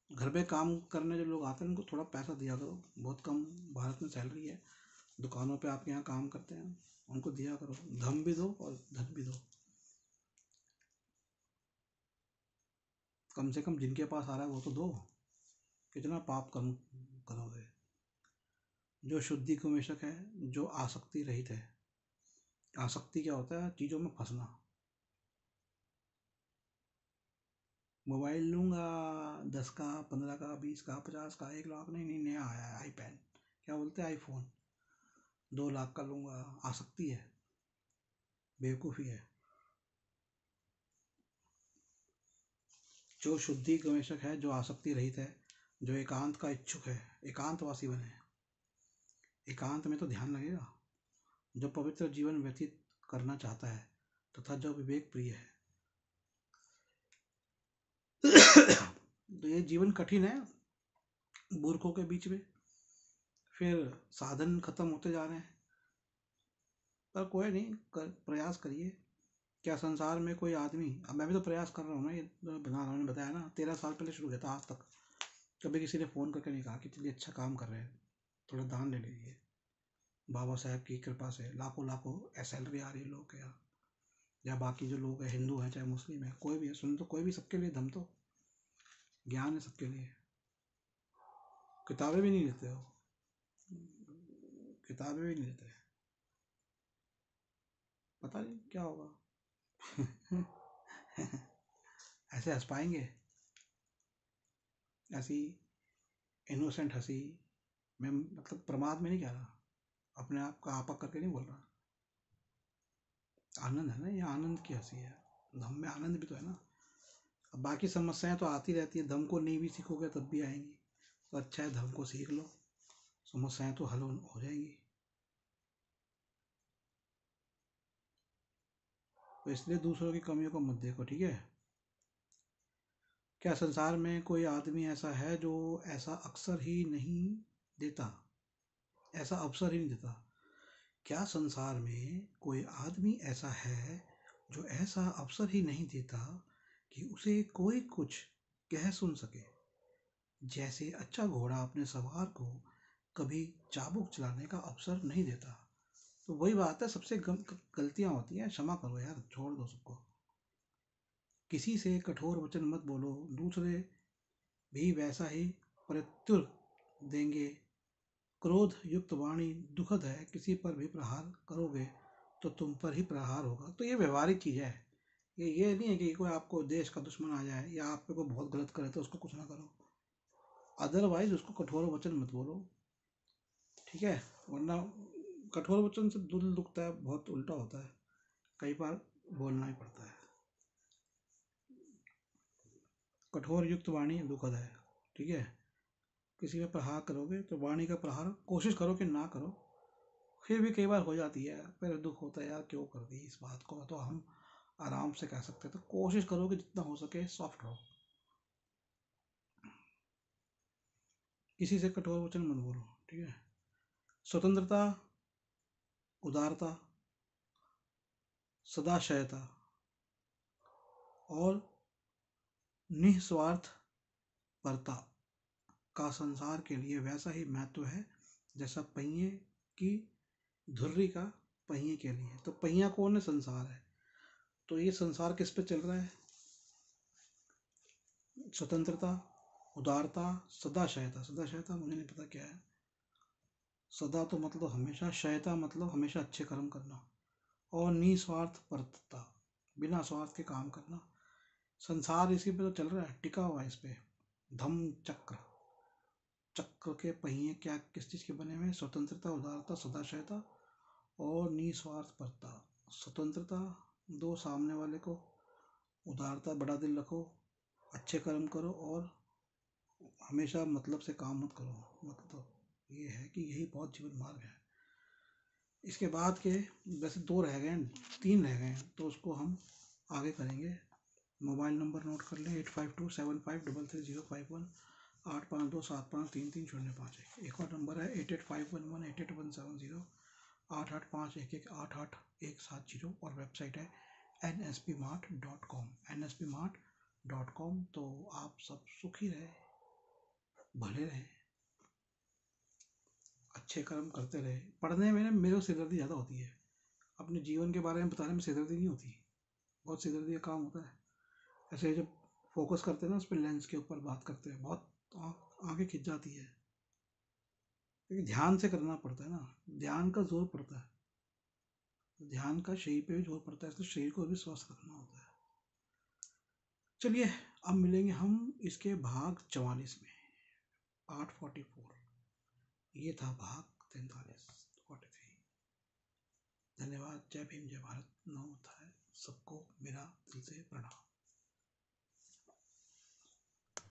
घर पे काम करने जो लोग आते हैं उनको थोड़ा पैसा दिया करो, बहुत कम भारत में सैलरी है, दुकानों पे आपके यहाँ काम करते हैं, उनको दिया करो, धम भी दो और धन भी दो, कम से कम जिनके पास आ रहा है वो तो दो, कितना पाप कम करोगे। जो शुद्धि गवेशक है, जो आसक्ति रहित है। आसक्ति क्या होता है, चीज़ों में फंसना, मोबाइल लूंगा 10 का, 15 का, 20 का, 50 का, 1 लाख, नहीं नहीं नया आया है आईपैड, क्या बोलते हैं आईफोन, 2 लाख का लूंगा, आसक्ति है, बेवकूफ़ी है। जो शुद्धि गवेशक है, जो आसक्ति रहित है, जो एकांत का इच्छुक है, एकांतवासी बने, एकांत में तो ध्यान लगेगा, जो पवित्र जीवन व्यतीत करना चाहता है तथा जो विवेक प्रिय है। तो ये जीवन कठिन है मूर्खों के बीच में, फिर साधन खत्म होते जा रहे हैं, पर कोई नहीं, प्रयास करिए। क्या संसार में कोई आदमी, अब मैं भी तो प्रयास कर रहा हूँ ना, ये बना रहा हूँ, बताया ना 13 साल पहले शुरू किया था, आज तक कभी किसी ने फ़ोन करके नहीं कहा कि चलिए अच्छा काम कर रहे हैं, थोड़ा दान ले लीजिए। बाबा साहेब की कृपा से लाखों लाखों सैलरी आ रही है लोगों के यहाँ, या बाकी जो लोग हैं, हिंदू हैं चाहे मुस्लिम है, कोई भी है, सुन तो कोई भी, सबके लिए धम तो ज्ञान है सबके लिए। किताबें भी नहीं लेते हो, किताबें भी नहीं लेते, पता नहीं क्या होगा। ऐसे हंस पाएंगे, ऐसी इनोसेंट हंसी, मैं मतलब प्रमाद में नहीं कह रहा, अपने आप का आपा करके नहीं बोल रहा, आनंद है ना, ये आनंद की हंसी है, धम में आनंद भी तो है ना। अब बाकी समस्याएं तो आती रहती है, धम को नहीं भी सीखोगे तब भी आएंगी, तो अच्छा है धम को सीख लो, समस्याएं तो हल हो जाएंगी। तो इसलिए दूसरों की कमियों को मत देखो, ठीक है। क्या संसार में कोई आदमी ऐसा है जो ऐसा अक्सर ही नहीं देता, ऐसा अवसर ही नहीं देता? क्या संसार में कोई आदमी ऐसा है जो ऐसा अवसर ही नहीं देता कि उसे कोई कुछ कह सुन सके? जैसे अच्छा घोड़ा अपने सवार को कभी चाबुक चलाने का अवसर नहीं देता। तो वही बात है, सबसे गलतियां होती हैं, क्षमा करो यार, छोड़ दो सबको। किसी से कठोर वचन मत बोलो, दूसरे भी वैसा ही प्रत्युर देंगे। क्रोध युक्त वाणी दुखद है, किसी पर भी प्रहार करोगे तो तुम पर ही प्रहार होगा। तो ये व्यवहारिक चीज़ है। ये नहीं है कि कोई आपको देश का दुश्मन आ जाए या आप पे कोई बहुत गलत करे तो उसको कुछ ना करो, अदरवाइज उसको कठोर वचन मत बोलो, ठीक है। वरना कठोर वचन से दिल दुखता है, बहुत उल्टा होता है, कई बार बोलना ही पड़ता है। कठोर युक्त वाणी दुखद है, ठीक है। किसी पे प्रहार करोगे तो वाणी का प्रहार कोशिश करो कि ना करो, फिर भी कई बार हो जाती है, फिर दुख होता है यार क्यों कर दी इस बात को, तो हम आराम से कह सकते हैं। तो कोशिश करो कि जितना हो सके सॉफ्ट रहो, किसी से कठोर वचन मत बोलो, ठीक है। स्वतंत्रता, उदारता, सदाशयता और निस्वार्थ परता का संसार के लिए वैसा ही महत्व है जैसा पहिए की धुर्री का पहिए के लिए। तो पहिया कौन है? संसार है। तो ये संसार किस पे चल रहा है? स्वतंत्रता, उदारता, सदाशयता। सदाशयता मुझे नहीं पता क्या है। सदा तो मतलब हमेशा, शयता मतलब हमेशा अच्छे कर्म करना, और निस्वार्थ परतता, बिना स्वार्थ के काम करना। संसार इसी पे तो चल रहा है, टिका हुआ है इस पे। धम्म चक्र, चक्र के पहिए क्या किस चीज के बने हुए हैं? स्वतंत्रता, उदारता, सदाशयता और निस्वार्थ परता। स्वतंत्रता दो सामने वाले को, उदारता बड़ा दिल रखो, अच्छे कर्म करो, और हमेशा मतलब से काम मत करो। मतलब ये है कि यही बहुत जीवन मार्ग है। इसके बाद के वैसे दो रह गए हैं, तीन रह गए हैं, तो उसको हम आगे करेंगे। मोबाइल नंबर नोट कर लें, 8527533051, 8527533005। एक और नंबर है 8851188170, 8851188170, और वेबसाइट है nspmart.com, nspmart.com। तो आप सब सुखी रहे, भले रहे, अच्छे कर्म करते रहे। पढ़ने में ना मेरे को सिरदर्दी ज़्यादा होती है, अपने जीवन के बारे में बताने में सिरदर्दी नहीं होती, बहुत सिरदर्दी का काम होता है। ऐसे जब फोकस करते हैं ना उस पर, लेंस के ऊपर बात करते हैं, बहुत आंखें खिंच जाती है, लेकिन ध्यान से करना पड़ता है ना, ध्यान का जोर पड़ता है, ध्यान का शरीर पे भी जोर पड़ता है, तो शरीर को भी स्वस्थ रखना होता है। चलिए, अब मिलेंगे हम इसके भाग 44 में, पार्ट 44। ये था भाग 43, 43। धन्यवाद। जय भीम, जय भारत। नमो बुद्धाय। सबको मेरा दिल से प्रणाम।